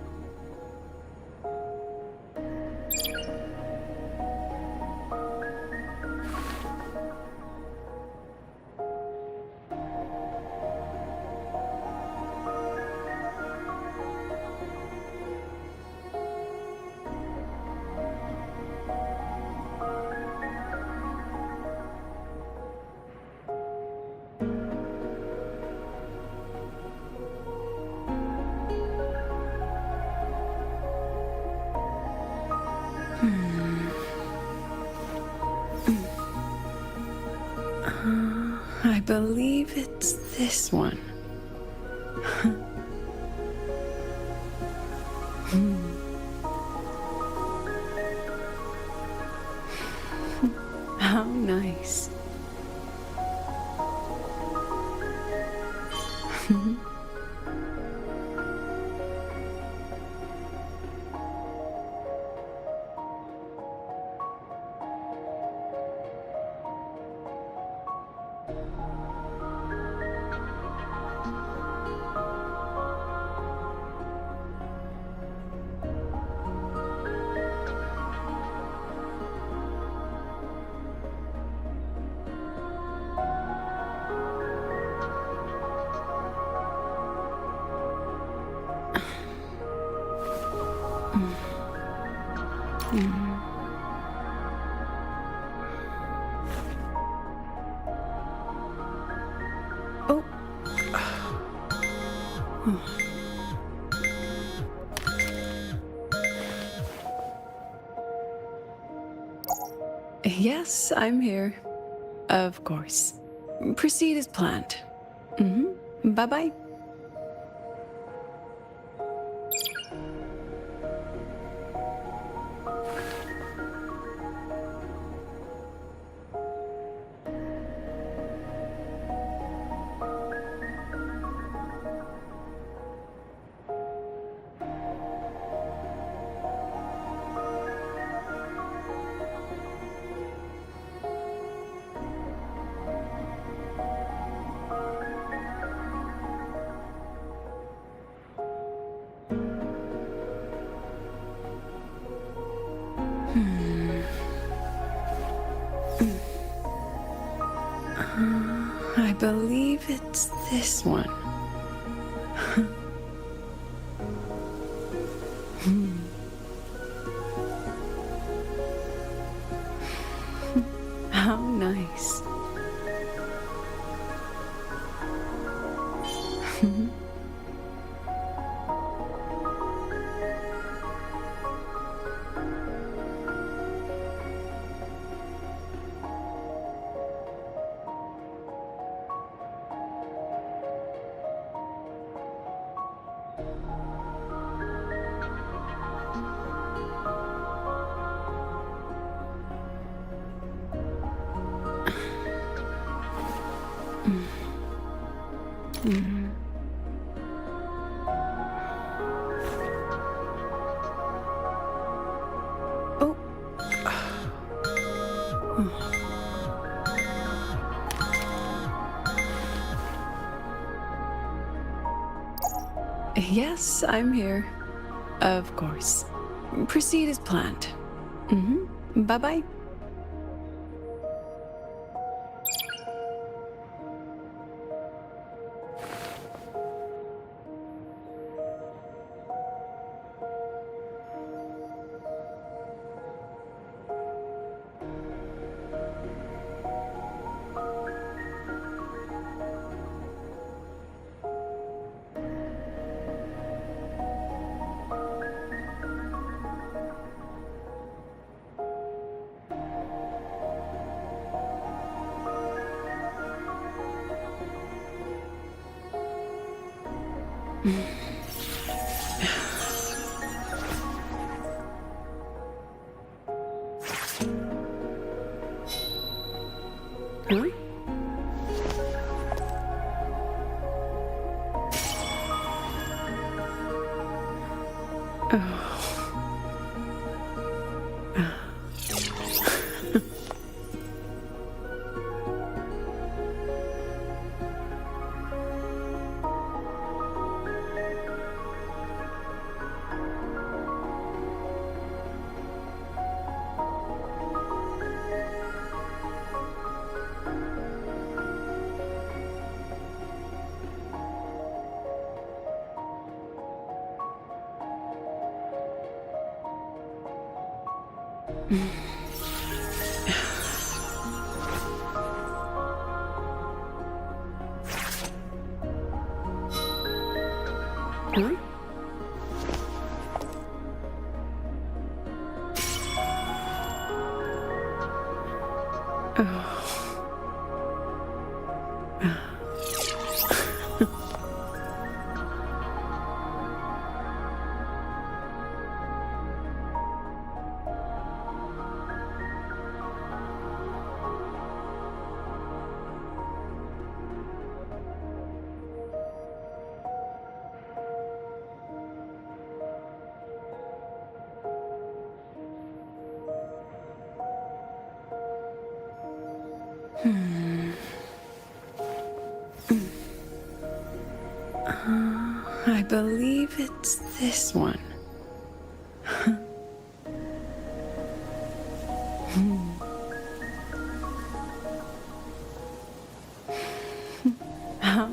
I believe it's this one. How nice. Yes, I'm here. Of course. Proceed as planned. Bye-bye. I believe it's this one. How nice. Yes, I'm here. Of course. Proceed as planned. Bye-bye. Huh? Huh? I believe it's this one. How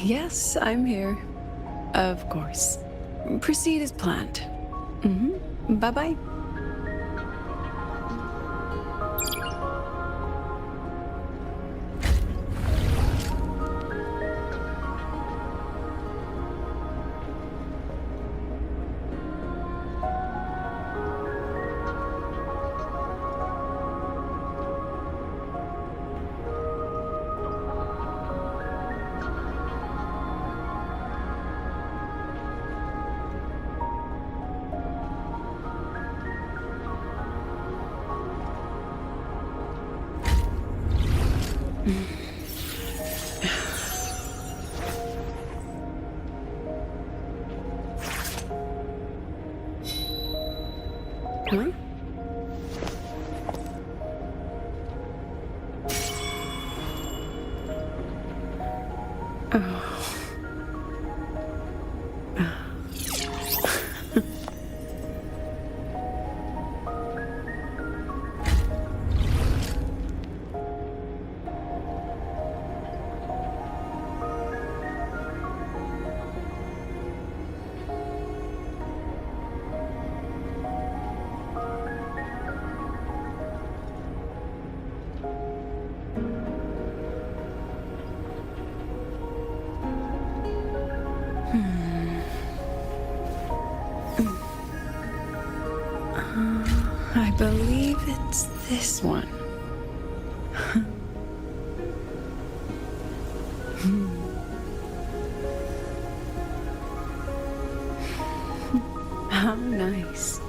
Yes, I'm here. Of course. Proceed as planned. Bye-bye. Huh? I believe it's this one. How nice.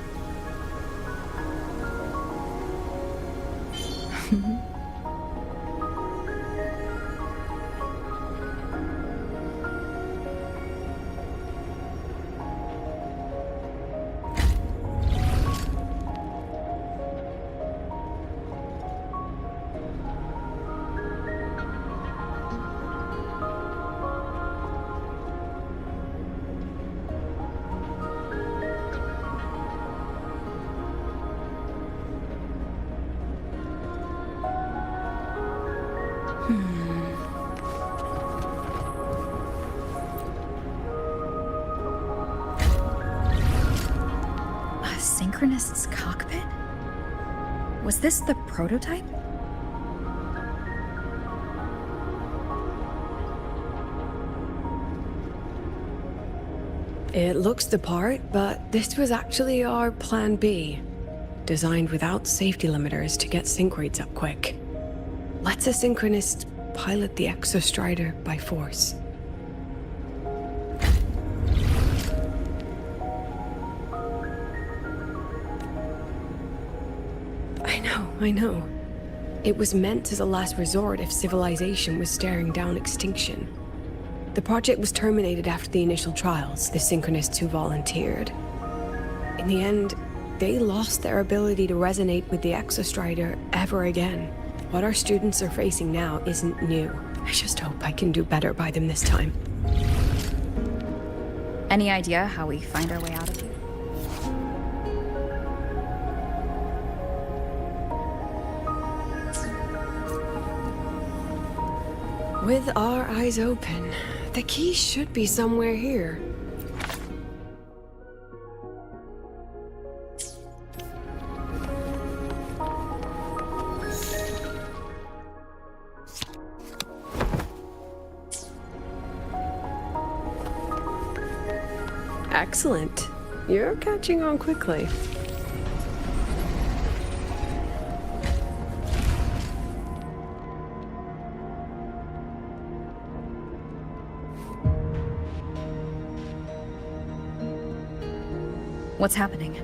A synchronist's cockpit? Was this the prototype? It looks the part, but this was actually our plan B. Designed without safety limiters to get sync rates up quick. Lets a synchronist pilot the Exostrider by force. I know. It was meant as a last resort if civilization was staring down extinction. The project was terminated after the initial trials, the synchronists who volunteered. In the end, they lost their ability to resonate with the Exostrider ever again. What our students are facing now isn't new. I just hope I can do better by them this time. Any idea how we find our way out of here? With our eyes open, the key should be somewhere here. Excellent. You're catching on quickly. What's happening?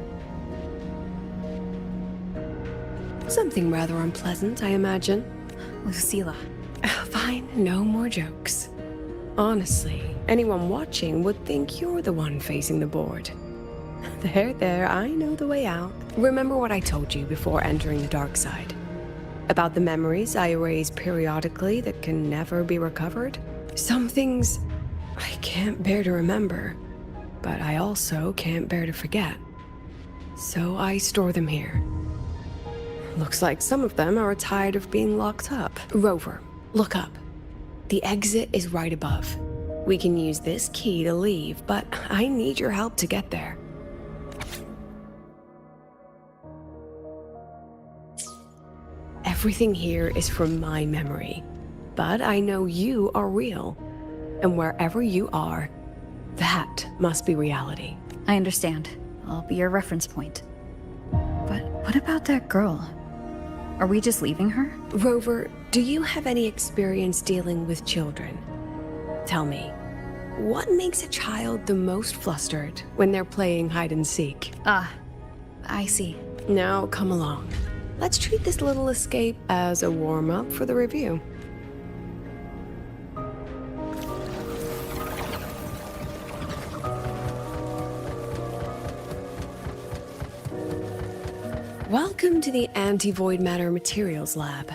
Something rather unpleasant, I imagine. Lucilla. Fine, no more jokes. Honestly, anyone watching would think you're the one facing the board. There, I know the way out. Remember what I told you before entering the dark side? About the memories I erase periodically that can never be recovered? Some things I can't bear to remember, but I also can't bear to forget. So I store them here. Looks like some of them are tired of being locked up. Rover, look up. The exit is right above. We can use this key to leave, but I need your help to get there. Everything here is from my memory, but I know you are real. And wherever you are, that must be reality. I understand. I'll be your reference point. But what about that girl? Are we just leaving her? Rover, do you have any experience dealing with children? Tell me, what makes a child the most flustered when they're playing hide and seek? Ah, I see. Now come along. Let's treat this little escape as a warm-up for the review. Welcome to the Anti-Void Matter Materials Lab.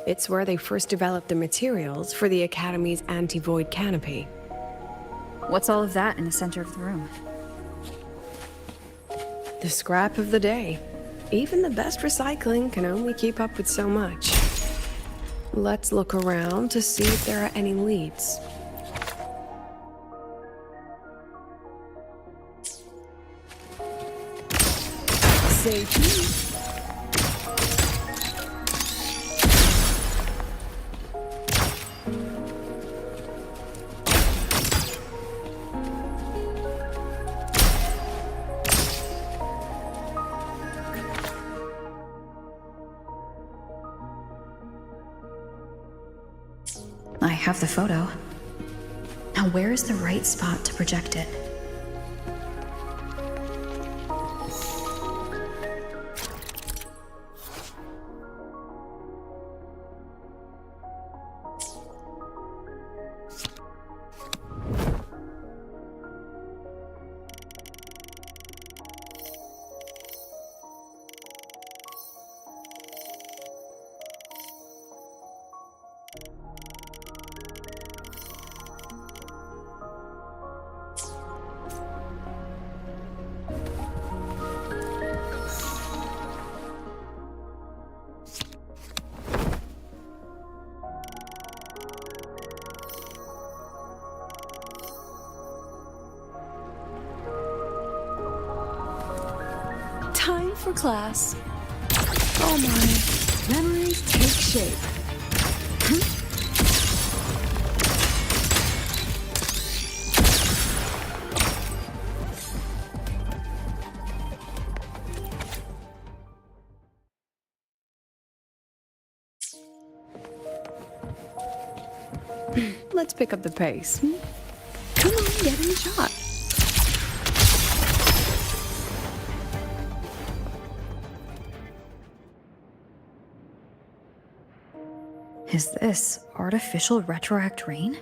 It's where they first developed the materials for the Academy's anti-void canopy. What's all of that in the center of the room? The scrap of the day. Even the best recycling can only keep up with so much. Let's look around to see if there are any leads. Say cheese. I have the photo. Now where is the right spot to project it? Time for class. Oh my, memories take shape. Let's pick up the pace. Come on, get in the shot. Is this artificial retroact rain?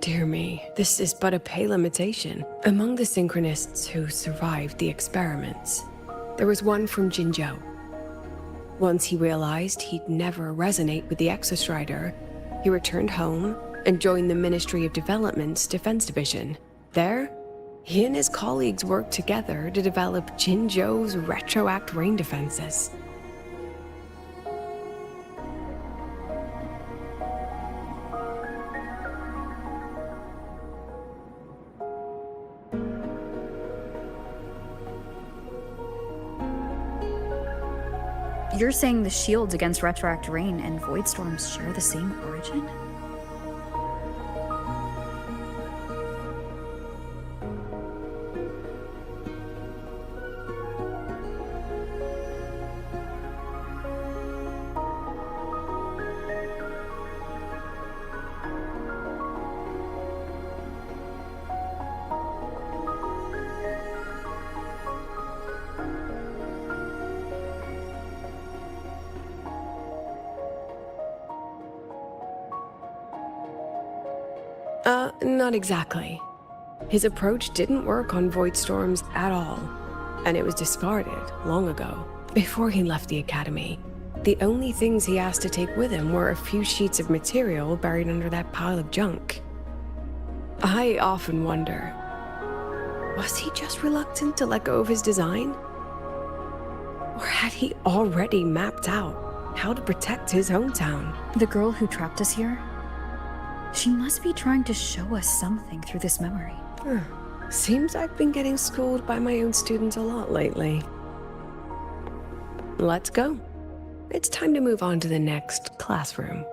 Dear me, this is but a pale imitation. Among the synchronists who survived the experiments, there was one from Jinzhou. Once he realized he'd never resonate with the Exostrider, he returned home and joined the Ministry of Development's Defense Division. There, he and his colleagues worked together to develop Jinzhou's retroact rain defenses. You're saying the shields against retroact rain and void storms share the same origin? Not exactly. His approach didn't work on void storms at all, and it was discarded long ago, before he left the Academy. The only things he asked to take with him were a few sheets of material buried under that pile of junk. I often wonder, was he just reluctant to let go of his design? Or had he already mapped out how to protect his hometown? The girl who trapped us here? She must be trying to show us something through this memory. Seems I've been getting schooled by my own students a lot lately. Let's go. It's time to move on to the next classroom.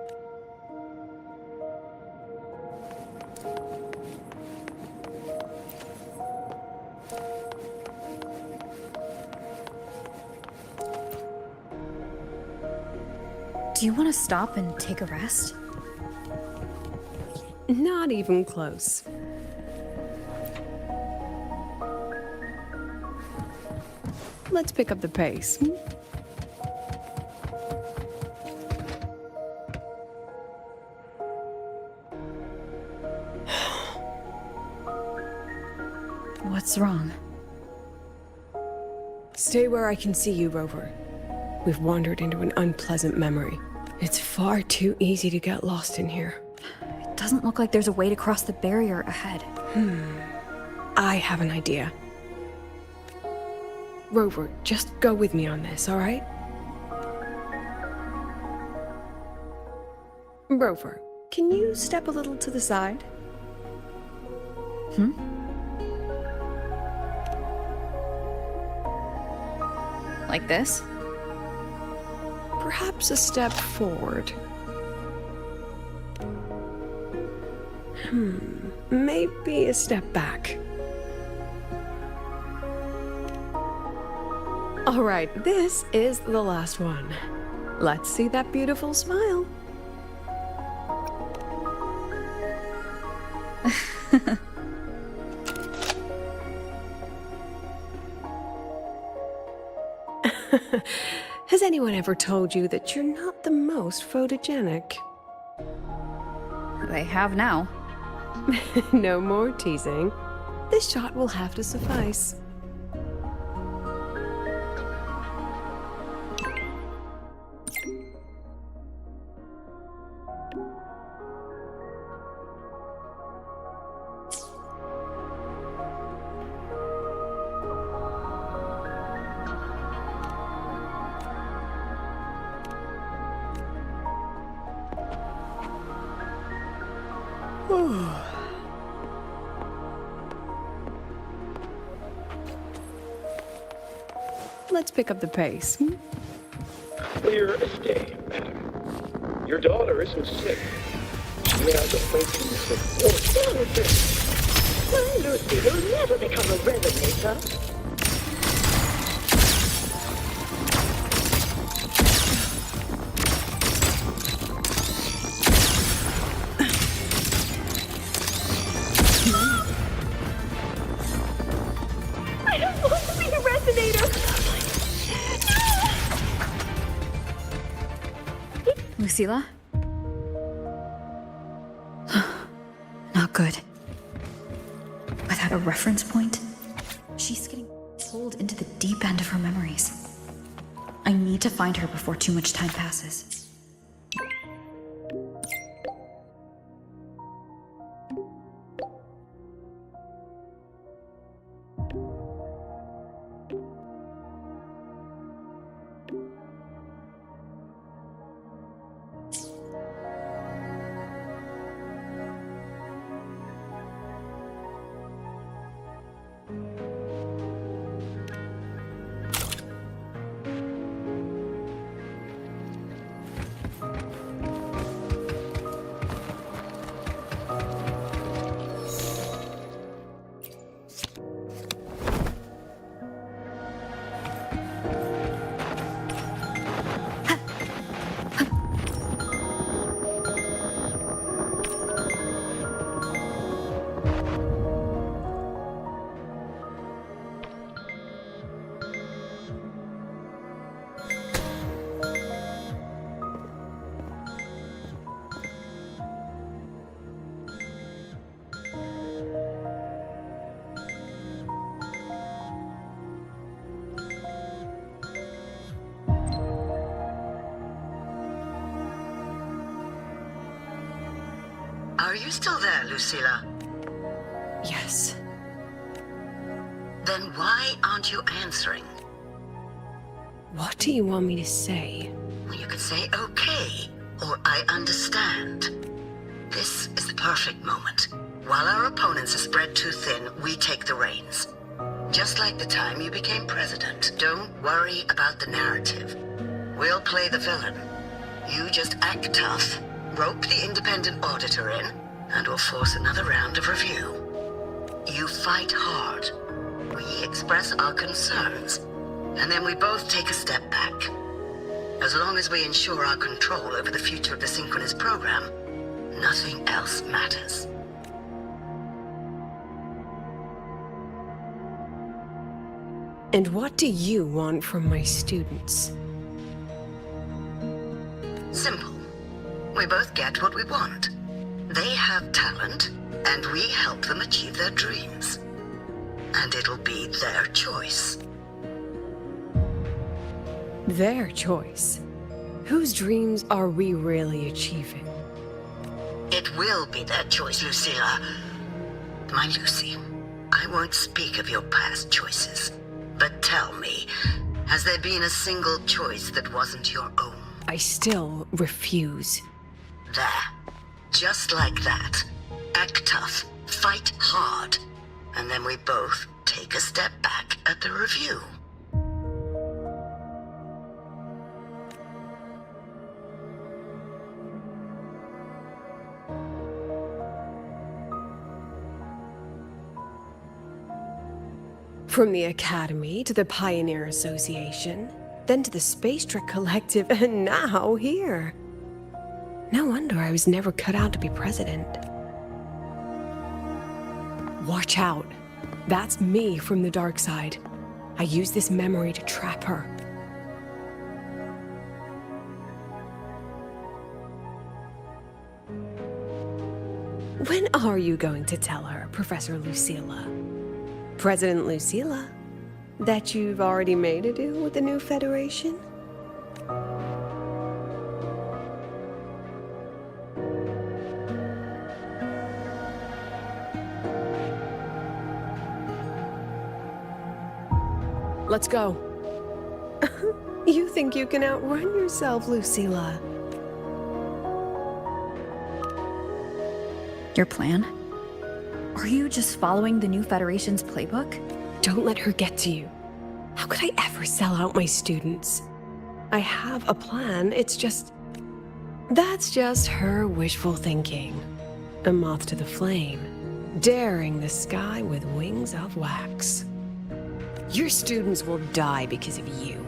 Do you want to stop and take a rest? Not even close. Let's pick up the pace. What's wrong? Stay where I can see you, Rover. we've wandered into an unpleasant memory. It's far too easy to get lost in here. It doesn't look like there's a way to cross the barrier ahead. I have an idea. Rover, just go with me on this, all right? Rover, can you step a little to the side? Like this? Perhaps a step forward. Maybe a step back. All right, this is the last one. Let's see that beautiful smile. Has anyone ever told you that you're not the most photogenic? They have now. No more teasing. This shot will have to suffice. Let's pick up the pace. Clear as day, madam. Your daughter isn't sick. She has a fainting sick. What's wrong with this? Why, Lucy, you'll never become a resonator. I don't want to be a resonator. Lucilla? Not good. Without a reference point, she's getting pulled into the deep end of her memories. I need to find her before too much time passes. Are you still there, Lucilla? Yes. Then why aren't you answering? What do you want me to say? Well, you could say okay, or I understand. This is the perfect moment. While our opponents are spread too thin, we take the reins. Just like the time you became president. Don't worry about the narrative. We'll play the villain. You just act tough, rope the independent auditor in, and we'll force another round of review. You fight hard. We express our concerns, and then we both take a step back. As long as we ensure our control over the future of the Synchronous program, nothing else matters. And what do you want from my students? Simple. We both get what we want. They have talent, and we help them achieve their dreams. And it'll be their choice. Their choice. Whose dreams are we really achieving? It will be their choice, Lucilla. My Lucy, I won't speak of your past choices. But tell me, has there been a single choice that wasn't your own? I still refuse. There. Just like that. Act tough. Fight hard. And then we both take a step back at the review. From the Academy to the Pioneer Association, then to the Space Trek Collective, and now here. No wonder I was never cut out to be president. Watch out. That's me from the dark side. I use this memory to trap her. When are you going to tell her, Professor Lucilla? President Lucilla, that you've already made a deal with the new Federation? Let's go. You think you can outrun yourself, Lucilla? Your plan? Are you just following the new Federation's playbook? Don't let her get to you. How could I ever sell out my students? I have a plan, it's just... That's just her wishful thinking. A moth to the flame, daring the sky with wings of wax. Your students will die because of you.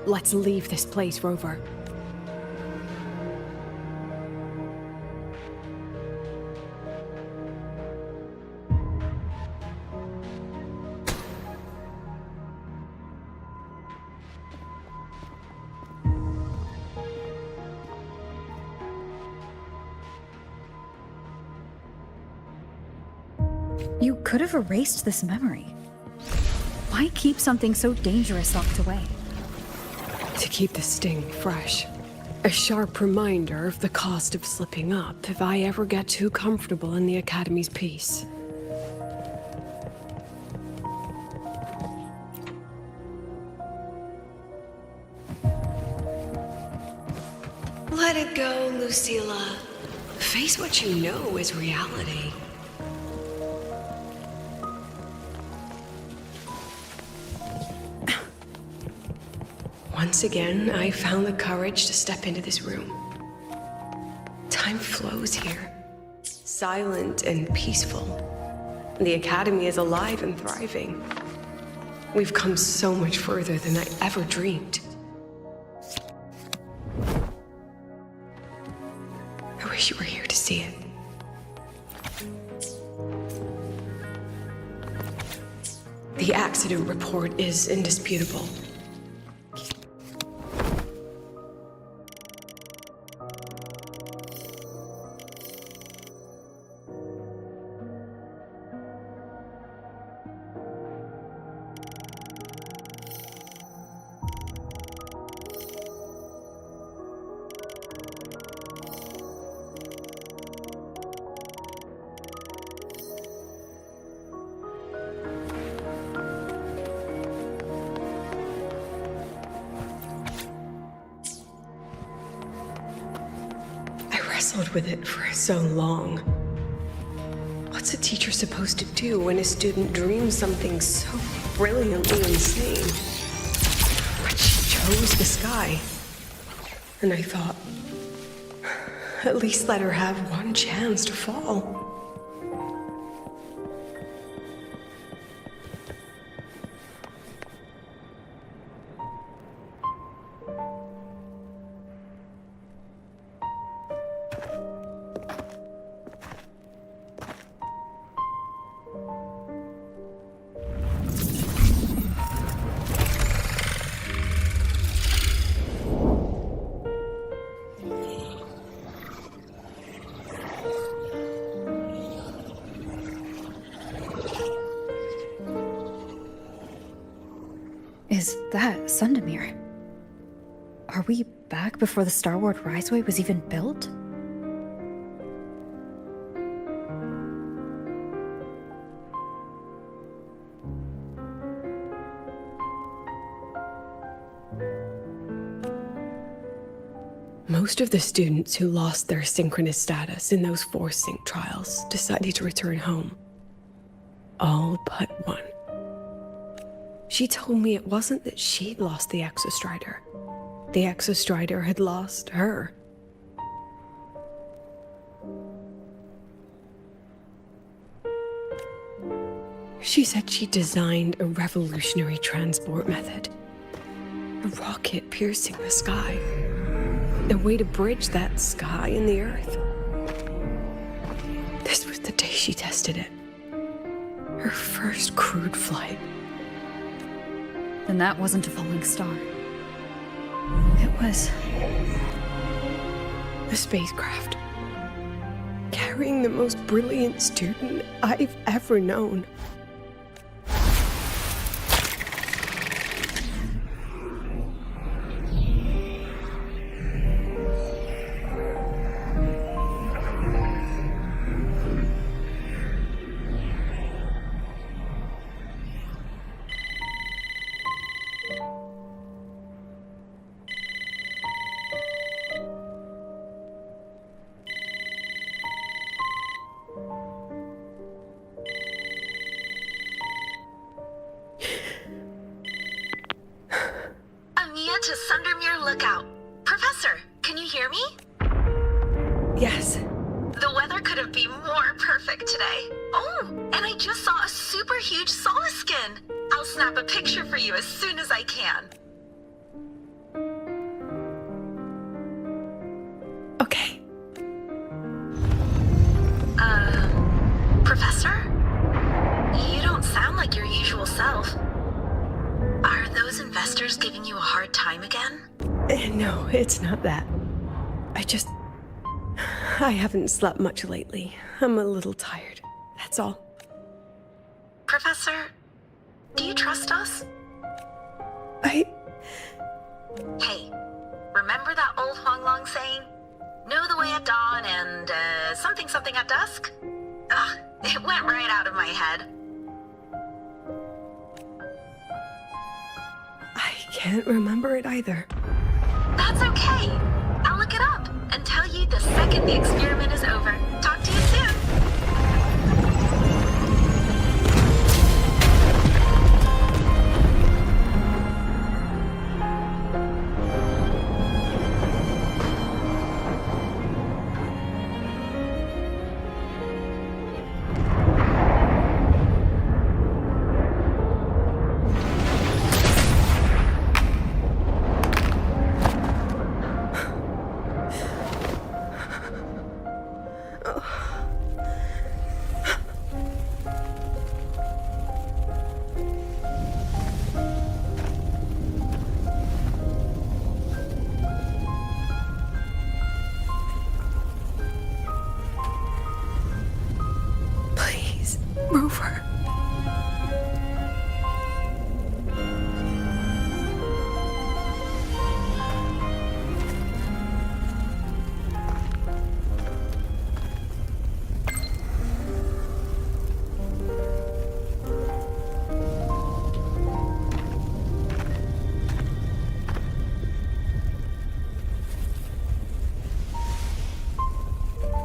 Let's leave this place, Rover. You could have erased this memory. Why keep something so dangerous locked away? To keep the sting fresh. A sharp reminder of the cost of slipping up if I ever get too comfortable in the Academy's peace. Let it go, Lucilla. Face what you know is reality. Once again, I found the courage to step into this room. Time flows here. Silent and peaceful. The Academy is alive and thriving. We've come so much further than I ever dreamed. I wish you were here to see it. The accident report is indisputable. With it for so long. What's a teacher supposed to do when a student dreams something so brilliantly insane? But she chose the sky. And I thought, at least let her have one chance to fall. is that, Sundamir? Are we back before the Star Wars Riseway was even built? Most of the students who lost their synchronous status in those Force Sync trials decided to return home. All but one. She told me it wasn't that she'd lost the Exostrider. The Exostrider had lost her. She said she designed a revolutionary transport method. A rocket piercing the sky. A way to bridge that sky and the Earth. This was the day she tested it. Her first crewed flight. Then that wasn't a falling star. It was... a spacecraft. Carrying the most brilliant student I've ever known. To Sundermere Lookout. Professor, can you hear me? Yes. The weather couldn't be more perfect today. Oh, and I just saw a super huge Solaskin. I'll snap a picture for you as soon as I can. Okay. Professor? You don't sound like your usual self. Are those investors giving you a hard time again? No, it's not that. I haven't slept much lately. I'm a little tired. That's all. Professor, do you trust us? Hey, remember that old Huanglong saying? Know the way at dawn and, something something at dusk? Ugh, it went right out of my head. I can't remember it either. That's okay. I'll look it up and tell you the second the experiment is over. Talk to you soon. Rover.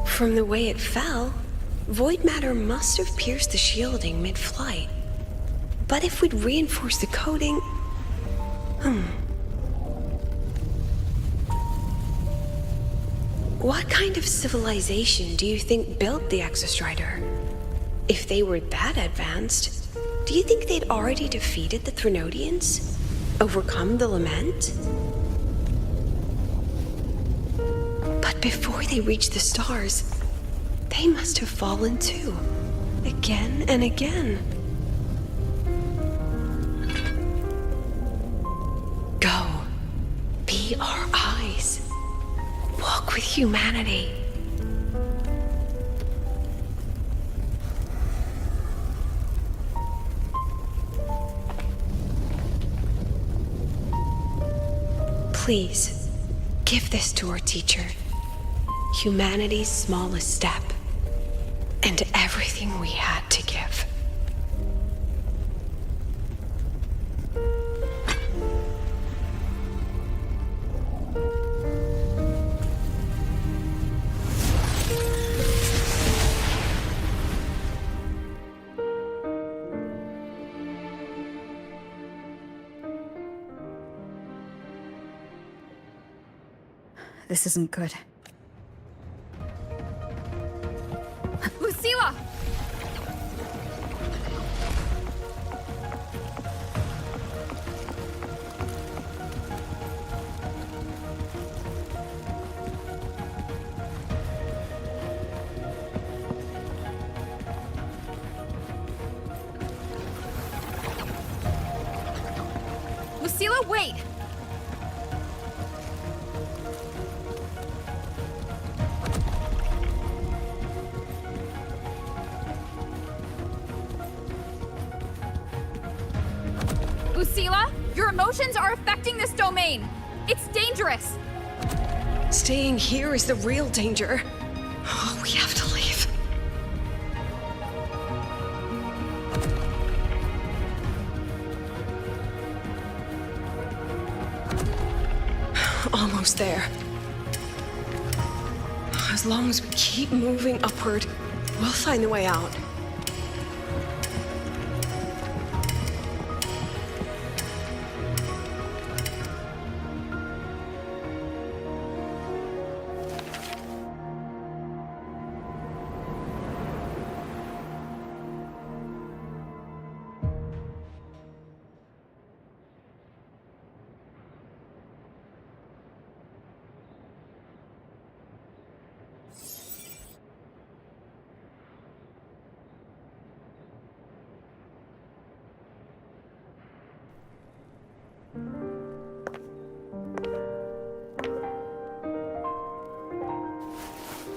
From the way it fell, void matter must have pierced the shielding mid-flight. But if we'd reinforced the coating... What kind of civilization do you think built the Exostrider? If they were that advanced, do you think they'd already defeated the Threnodians? Overcome the Lament? But before they reached the stars, they must have fallen too. Again and again. Go. Be our eyes. Walk with humanity. Please, give this to our teacher. Humanity's smallest step, and everything we had to give. This isn't good. Lucilla! Lucilla, wait! Lucilla, your emotions are affecting this domain. It's dangerous. Staying here is the real danger. Oh, we have to leave. Almost there. As long as we keep moving upward, we'll find the way out.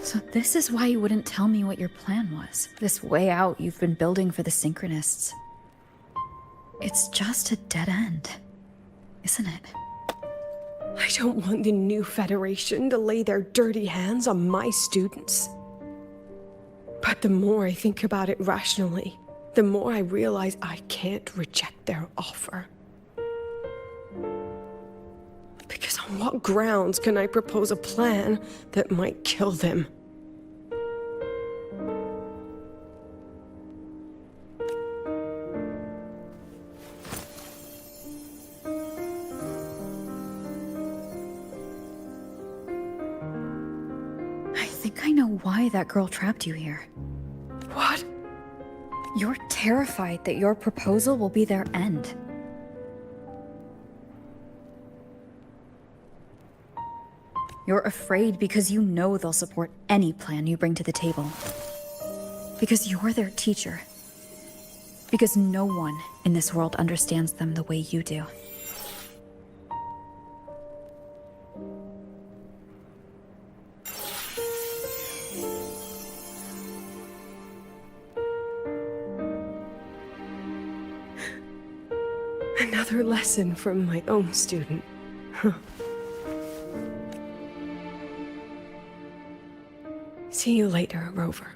So this is why you wouldn't tell me what your plan was. This way out you've been building for the Synchronists. It's just a dead end, isn't it? I don't want the new Federation to lay their dirty hands on my students. But the more I think about it rationally, the more I realize I can't reject their offer. Because on what grounds can I propose a plan that might kill them? I think I know why that girl trapped you here. What? You're terrified that your proposal will be their end. You're afraid because you know they'll support any plan you bring to the table. Because you're their teacher. Because no one in this world understands them the way you do. Another lesson from my own student. See you later, Rover.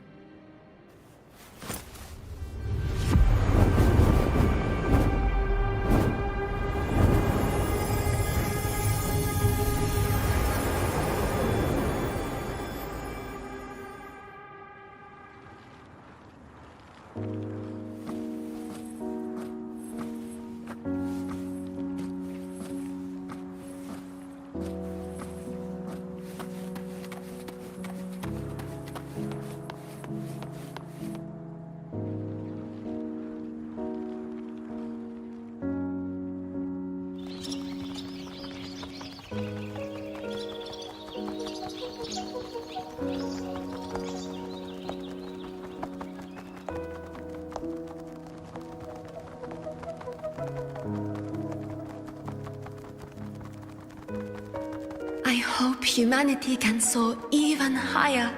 I hope humanity can soar even higher.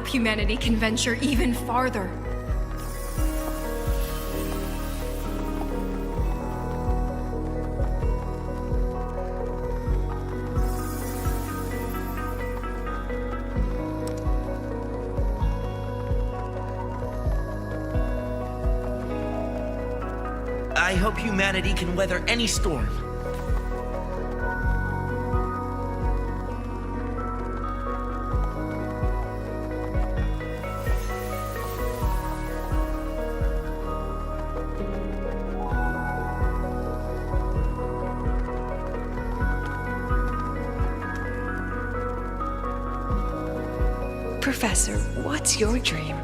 hope humanity can venture even farther. I hope humanity can weather any storm. Professor, what's your dream?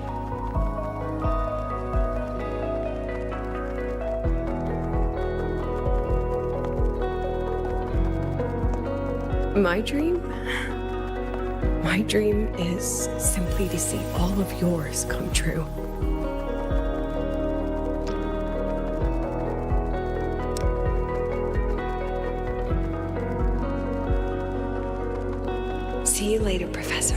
My dream? My dream is simply to see all of yours come true. See you later, Professor.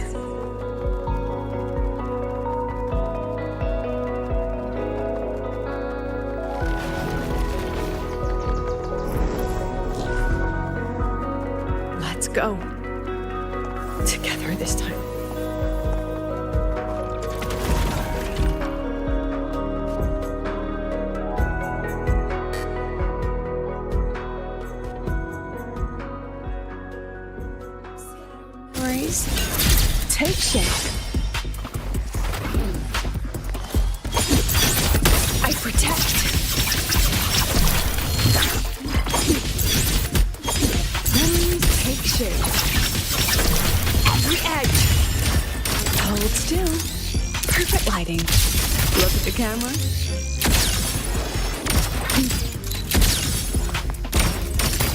Let's go. Together this time. Worries, take shape. I protect. Memories take shape. Every edge. Hold still. Perfect lighting. Look at the camera.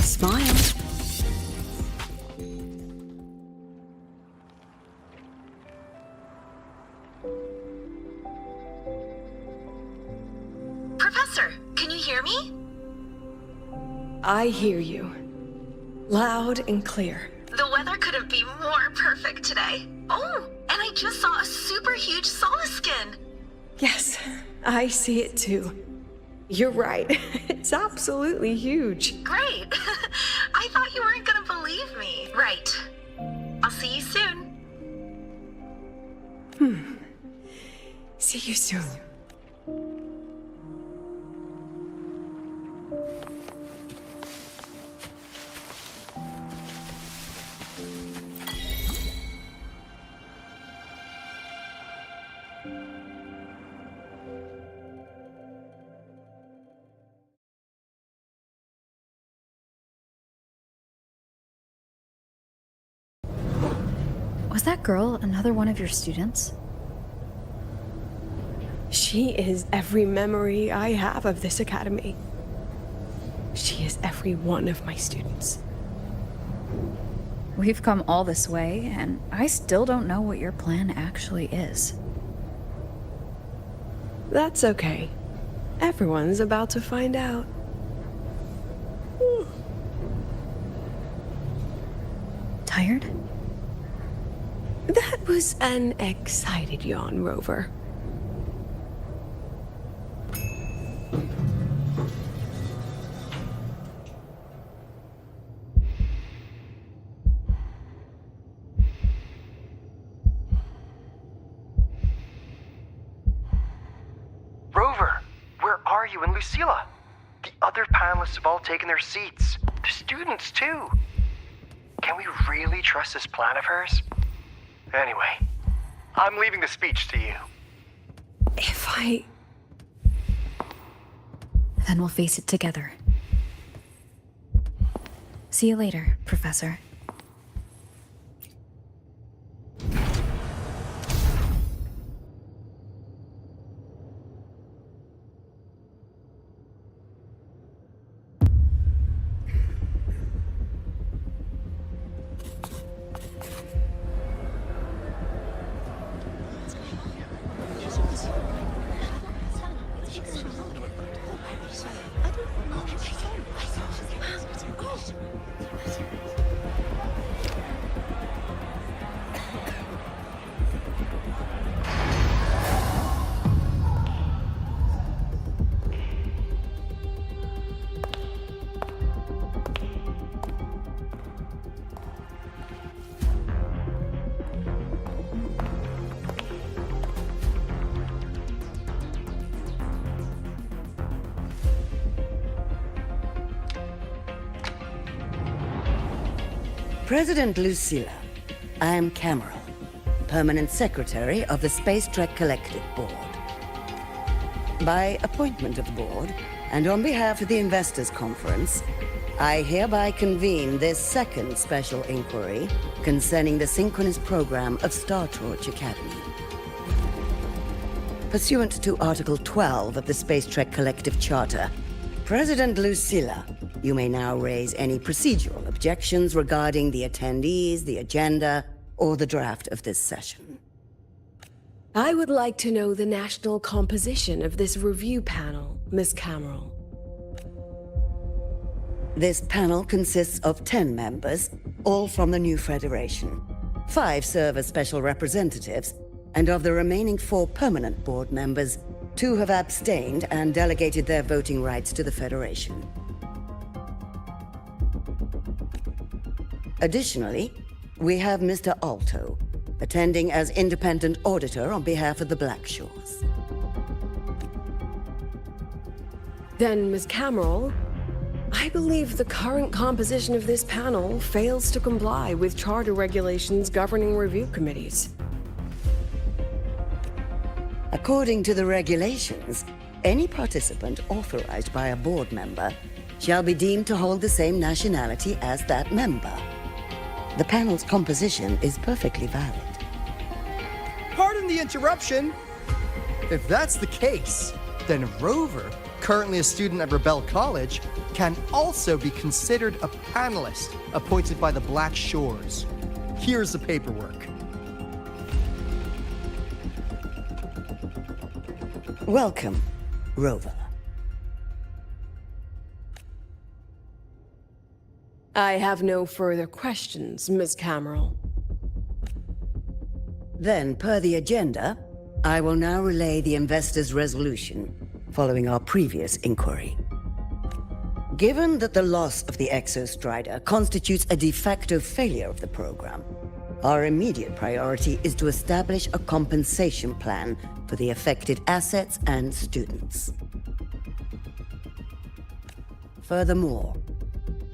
Smile. Professor, can you hear me? I hear you. Loud and clear. The weather couldn't be more perfect today. Oh, and I just saw a super huge solar skin. Yes, I see it too. You're right. It's absolutely huge. Great. I thought you weren't gonna believe me. Right. I'll see you soon. See you soon. Was that girl another one of your students? She is every memory I have of this academy. She is every one of my students. We've come all this way, and I still don't know what your plan actually is. That's okay. Everyone's about to find out. Tired? That was an excited yawn, Rover. Rover, where are you and Lucilla? The other panelists have all taken their seats. The students, too. Can we really trust this plan of hers? Anyway, I'm leaving the speech to you. Then we'll face it together. See you later, Professor. President Lucilla, I am Cameron, Permanent Secretary of the Space Trek Collective Board. By appointment of the board, and on behalf of the Investors Conference, I hereby convene this second special inquiry concerning the synchronous program of Star Torch Academy. Pursuant to Article 12 of the Space Trek Collective Charter, President Lucilla, you may now raise any procedural objections regarding the attendees, the agenda, or the draft of this session. I would like to know the national composition of this review panel, Ms. Cameron. This panel consists of 10 members, all from the new Federation. 5 serve as special representatives, and of the remaining 4 permanent board members, 2 have abstained and delegated their voting rights to the Federation. Additionally, we have Mr. Alto, attending as independent auditor on behalf of the Blackshores. Then, Ms. Cameron, I believe the current composition of this panel fails to comply with charter regulations governing review committees. According to the regulations, any participant authorized by a board member shall be deemed to hold the same nationality as that member. The panel's composition is perfectly valid. Pardon the interruption. If that's the case, then Rover, currently a student at Rebel College, can also be considered a panelist appointed by the Black Shores. Here's the paperwork. Welcome, Rover. I have no further questions, Ms. Cameron. Then, per the agenda, I will now relay the investors' resolution following our previous inquiry. Given that the loss of the Exostrider constitutes a de facto failure of the program, our immediate priority is to establish a compensation plan for the affected assets and students. Furthermore,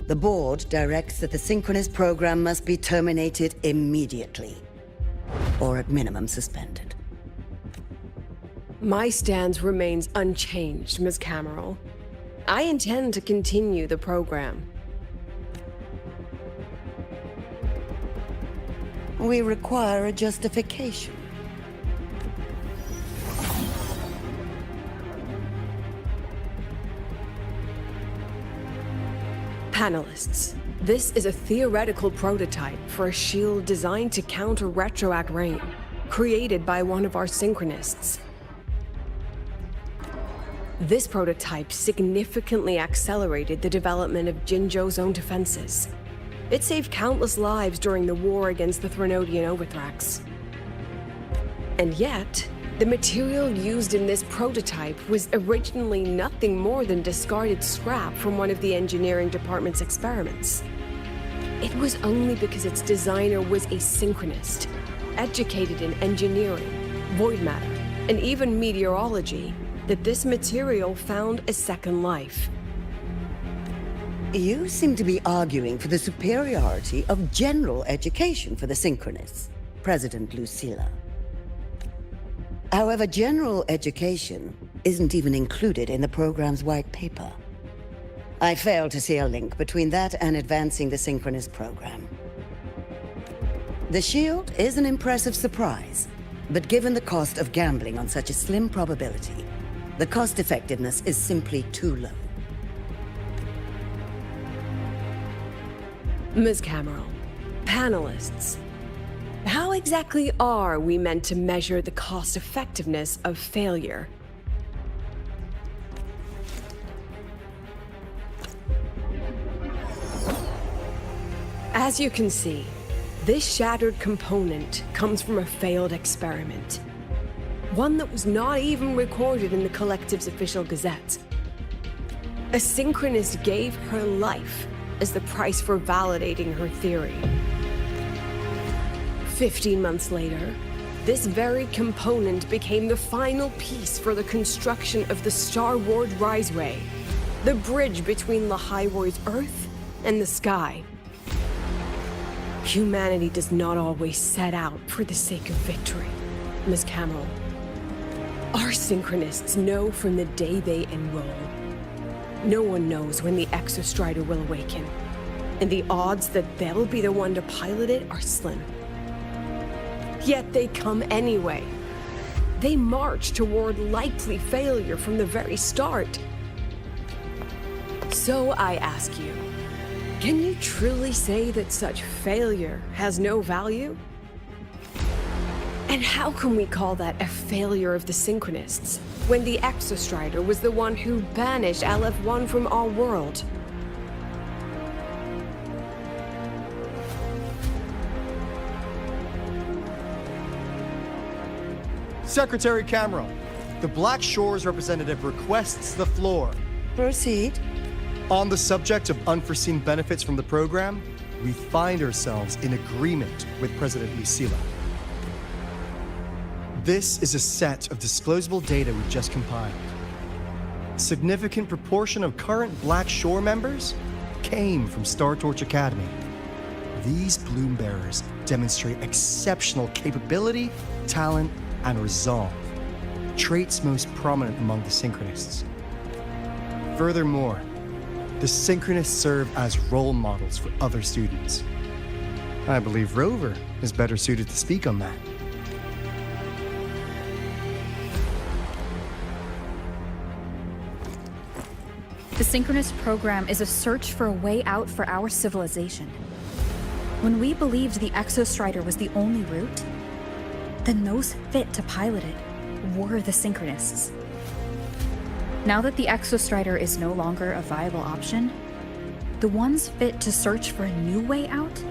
the board directs that the synchronous program must be terminated immediately, or at minimum suspended. My stance remains unchanged, Ms. Cameron. I intend to continue the program. We require a justification. Panelists, this is a theoretical prototype for a shield designed to counter retroact rain, created by one of our synchronists. This prototype significantly accelerated the development of Jinzhou's own defenses. It saved countless lives during the war against the Threnodian Overthrax. And yet, the material used in this prototype was originally nothing more than discarded scrap from one of the engineering department's experiments. It was only because its designer was a synchronist, educated in engineering, void matter, and even meteorology, that this material found a second life. You seem to be arguing for the superiority of general education for the synchronists, President Lucilla. However, general education isn't even included in the program's white paper. I fail to see a link between that and advancing the synchronous program. The shield is an impressive surprise, but given the cost of gambling on such a slim probability, the cost-effectiveness is simply too low. Ms. Cameron, panelists, how exactly are we meant to measure the cost-effectiveness of failure? As you can see, this shattered component comes from a failed experiment. One that was not even recorded in the Collective's official gazette. A synchronist gave her life as the price for validating her theory. 15 months later, this very component became the final piece for the construction of the Star Ward Riseway, the bridge between Lahaiwar's Earth and the sky. Humanity does not always set out for the sake of victory, Miss Camel. Our synchronists know from the day they enroll. No one knows when the Exostrider will awaken, and the odds that they'll be the one to pilot it are slim. Yet they come anyway. They march toward likely failure from the very start. So I ask you, can you truly say that such failure has no value? And how can we call that a failure of the Synchronists, when the Exostrider was the one who banished LF1 from our world? Secretary Cameron, the Black Shores representative requests the floor. Proceed. On the subject of unforeseen benefits from the program, we find ourselves in agreement with President Lucilla. This is a set of disclosable data we've just compiled. A significant proportion of current Black Shore members came from Star Torch Academy. These bloom bearers demonstrate exceptional capability, talent, and resolve, traits most prominent among the Synchronists. Furthermore, the Synchronists serve as role models for other students. I believe Rover is better suited to speak on that. The Synchronous program is a search for a way out for our civilization. When we believed the Exostrider was the only route, then those fit to pilot it were the Synchronists. Now that the Exostrider is no longer a viable option, the ones fit to search for a new way out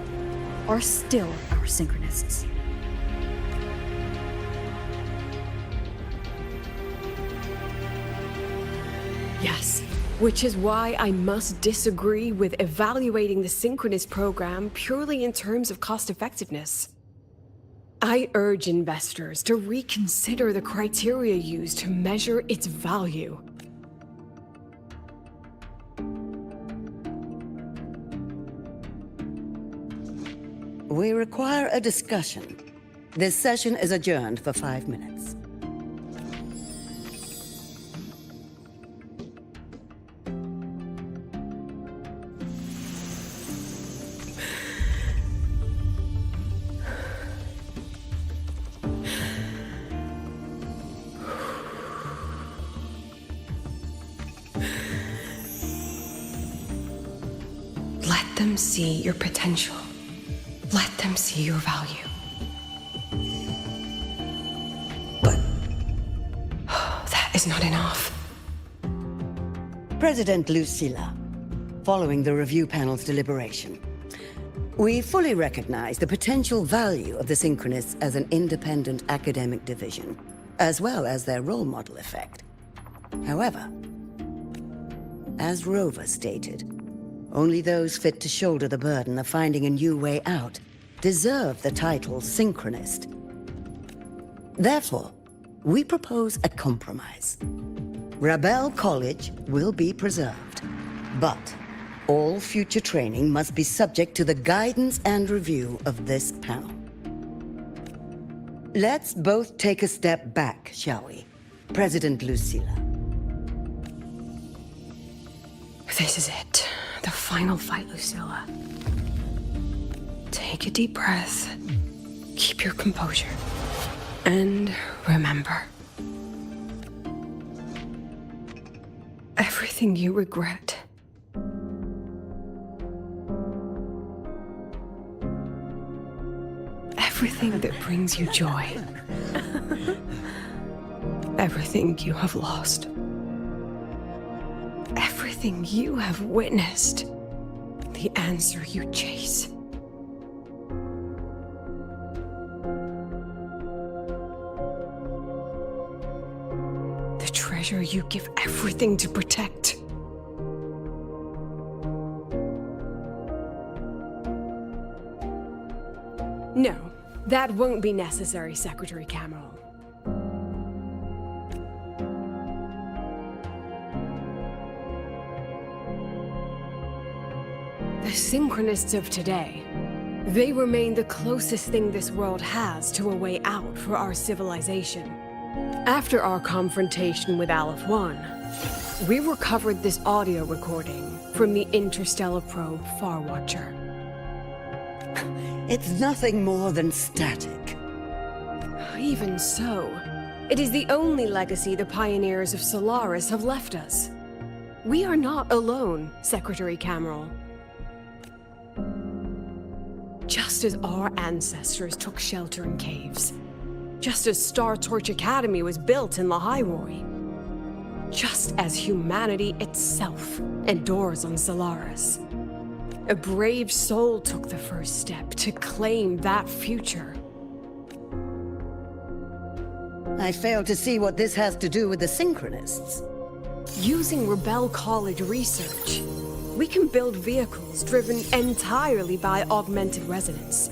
are still our Synchronists. Yes, which is why I must disagree with evaluating the Synchronous program purely in terms of cost-effectiveness. I urge investors to reconsider the criteria used to measure its value. We require a discussion. This session is adjourned for 5 minutes. Let them see your potential. Let them see your value. But that is not enough. President Lucilla, following the review panel's deliberation, we fully recognize the potential value of the Synchronists as an independent academic division, as well as their role model effect. However, as Rover stated, only those fit to shoulder the burden of finding a new way out deserve the title Synchronist. Therefore, we propose a compromise. Rebel College will be preserved, but all future training must be subject to the guidance and review of this panel. Let's both take a step back, shall we? President Lucilla. This is it. The final fight, Lucilla. Take a deep breath. Keep your composure. And remember, everything you regret, everything that brings you joy, everything you have lost, everything you have witnessed, the answer you chase. The treasure you give everything to protect. No, that won't be necessary, Secretary Cameron. The Synchronists of today They remain the closest thing this world has to a way out for our civilization. After our confrontation with Aleph 1, we recovered this audio recording from the interstellar probe Farwatcher. It's nothing more than static. Even so, it is the only legacy the pioneers of Solaris have left us. We are not alone, Secretary Cameron. Just as our ancestors took shelter in caves, just as Star Torch Academy was built in Lahairoi, just as humanity itself endures on Solaris, a brave soul took the first step to claim that future. I fail to see what this has to do with the Synchronists. Using Rebel College research, we can build vehicles driven entirely by augmented resonance.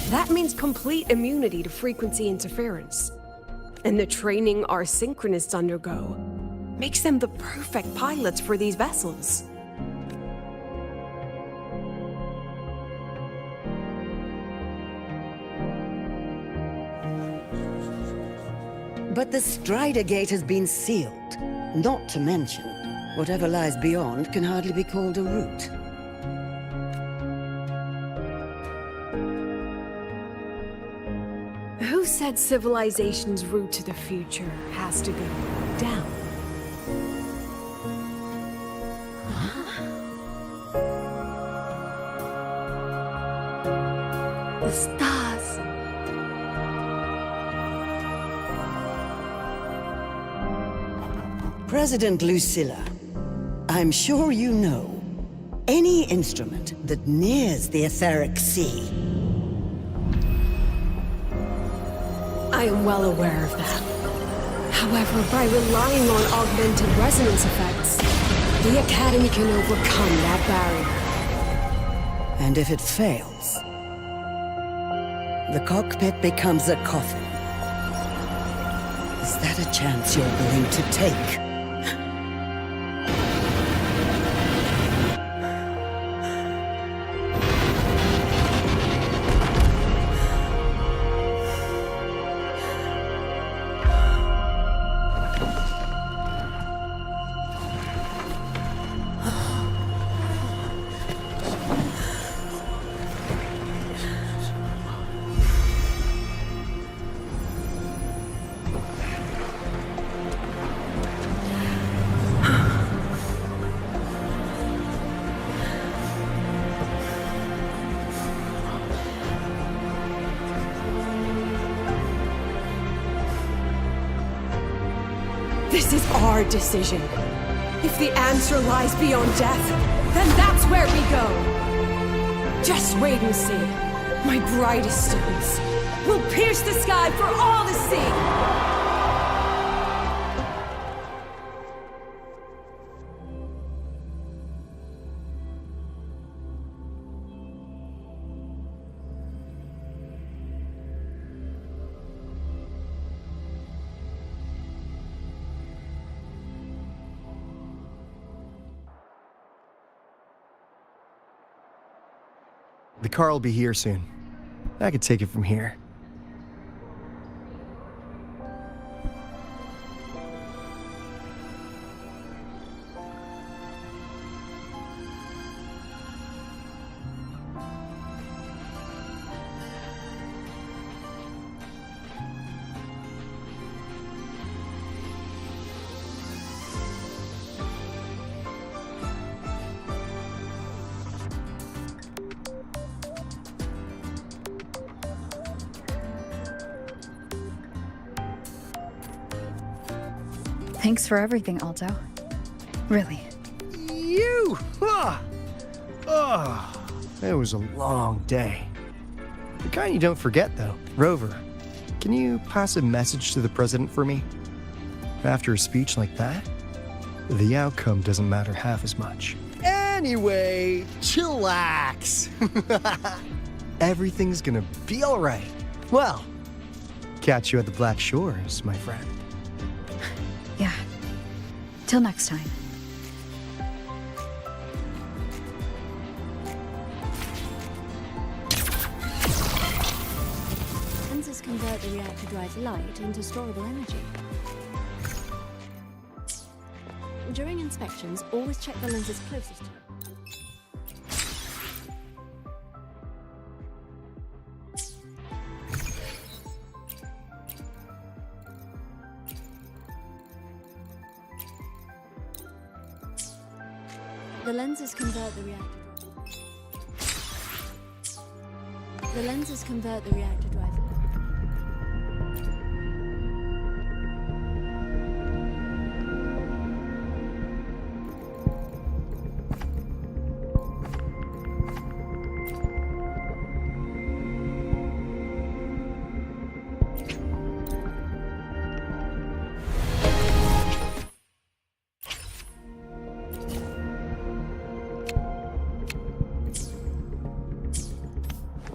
That means complete immunity to frequency interference. And the training our Synchronists undergo makes them the perfect pilots for these vessels. But the Strider Gate has been sealed. Not to mention, whatever lies beyond can hardly be called a route. Who said civilization's route to the future has to go down? The stars. President Lucilla, I'm sure you know, any instrument that nears the etheric sea. I am well aware of that. However, by relying on augmented resonance effects, the Academy can overcome that barrier. And if it fails, the cockpit becomes a coffin. Is that a chance you're willing to take? This is our decision. If the answer lies beyond death, then that's where we go. Just wait and see. My brightest students will pierce the sky for all to see. The car will be here soon. I could take it from here. Thanks for everything, Alto. Really. You! It was a long day. The kind you don't forget, though. Rover, can you pass a message to the president for me? After a speech like that, the outcome doesn't matter half as much. Anyway, chillax. Everything's gonna be all right. Well, catch you at the Black Shores, my friend. Yeah. Till next time. convert the reactor drive's light into storable energy. During inspections, always check the lenses closest to you. The lenses convert the reactor drive. The lenses convert the reactor drive.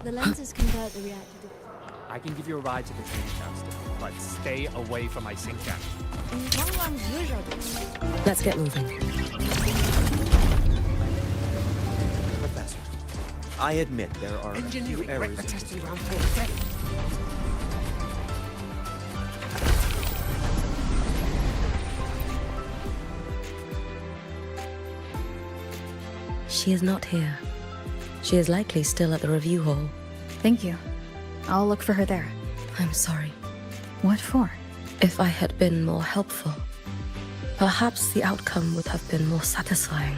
The lenses convert the reactor drive. I can give you a ride to the training master, but stay away from my sink jack. Let's get moving. Professor, I admit there are a few errors in this. She is not here. She is likely still at the review hall. Thank you. I'll look for her there. I'm sorry. What for? If I had been more helpful, perhaps the outcome would have been more satisfying.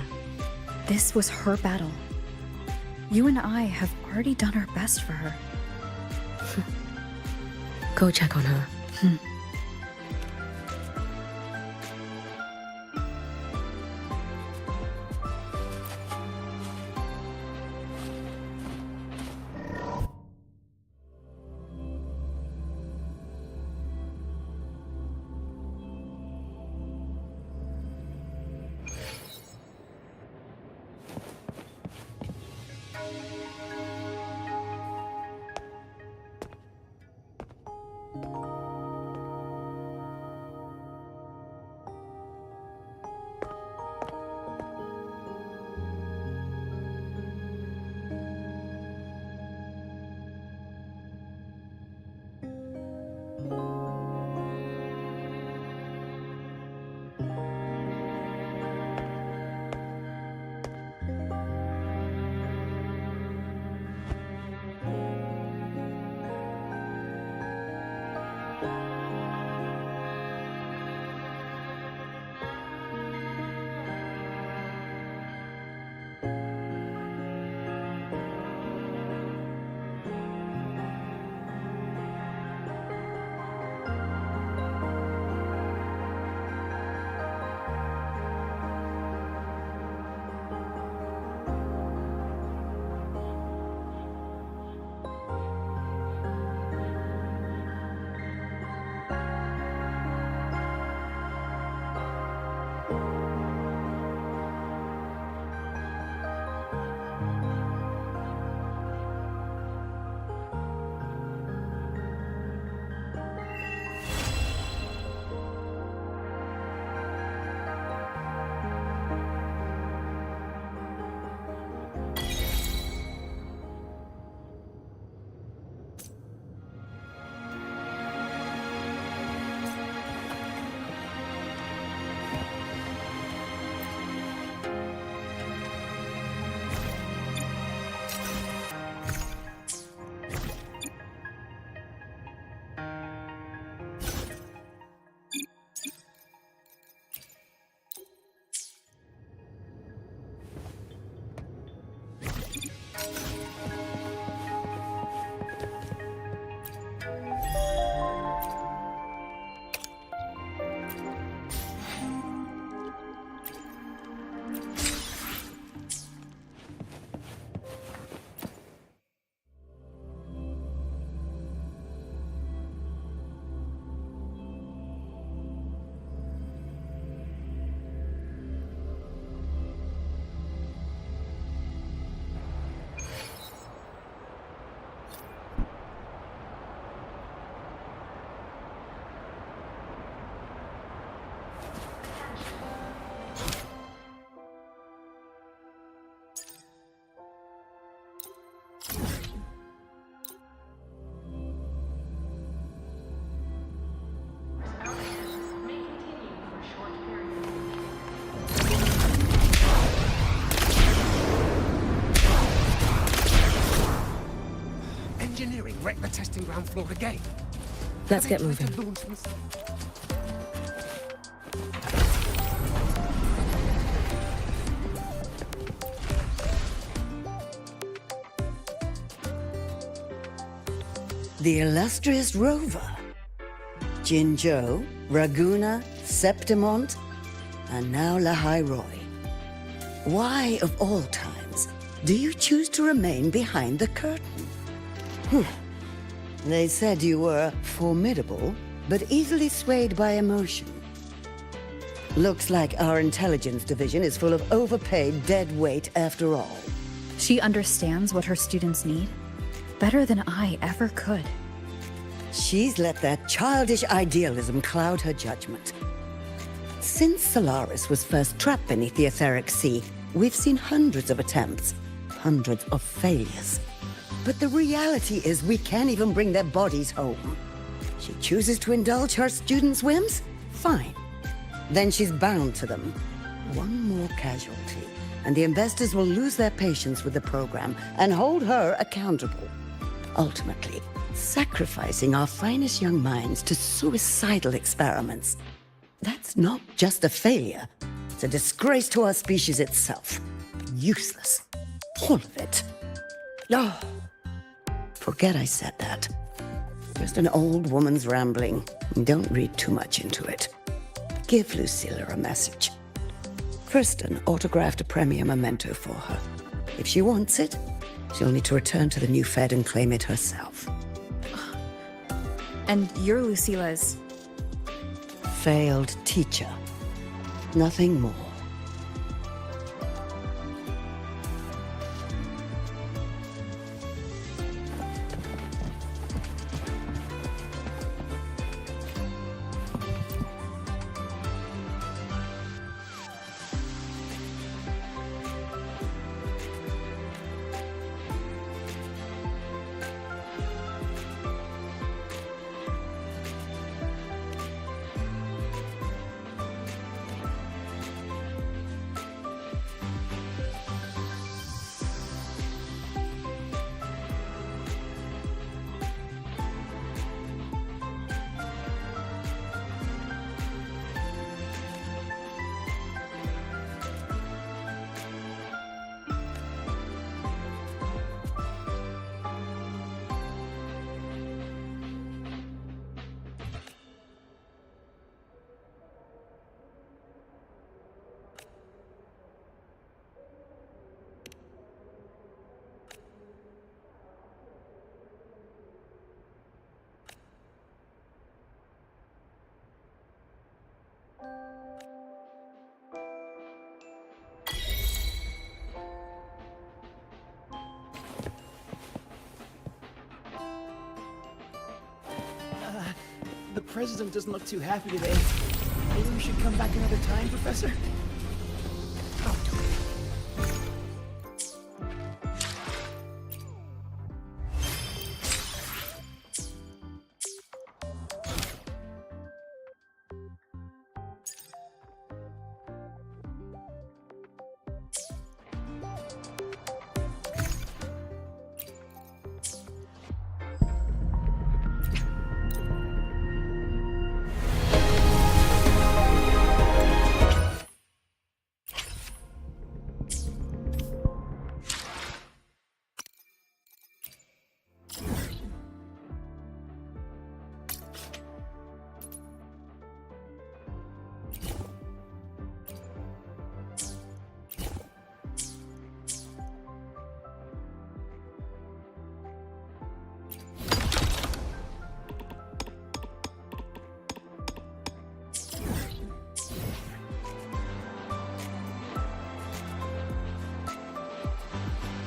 This was her battle. You and I have already done our best for her. Go check on her. engineering wrecked the testing ground floor again. Let's get moving. The illustrious rover. Jinzhou, Raguna, Septimont, and now Lahai Roy. Why, of all times, do you choose to remain behind the curtain? They said you were formidable, but easily swayed by emotion. Looks like our intelligence division is full of overpaid dead weight after all. She understands what her students need better than I ever could. She's let that childish idealism cloud her judgment. Since Solaris was first trapped beneath the etheric sea, we've seen hundreds of attempts, hundreds of failures. But the reality is we can't even bring their bodies home. She chooses to indulge her students' whims? Fine. Then she's bound to them. One more casualty, and the investors will lose their patience with the program and hold her accountable. Ultimately, sacrificing our finest young minds to suicidal experiments. That's not just a failure. It's a disgrace to our species itself. Useless. All of it. Oh, forget I said that. Just an old woman's rambling. Don't read too much into it. Give Lucilla a message. Kristen autographed a premier memento for her. If she wants it, she'll need to return to the new Fed and claim it herself. And you're Lucilla's... failed teacher. Nothing more. The president doesn't look too happy today. Maybe we should come back another time, Professor?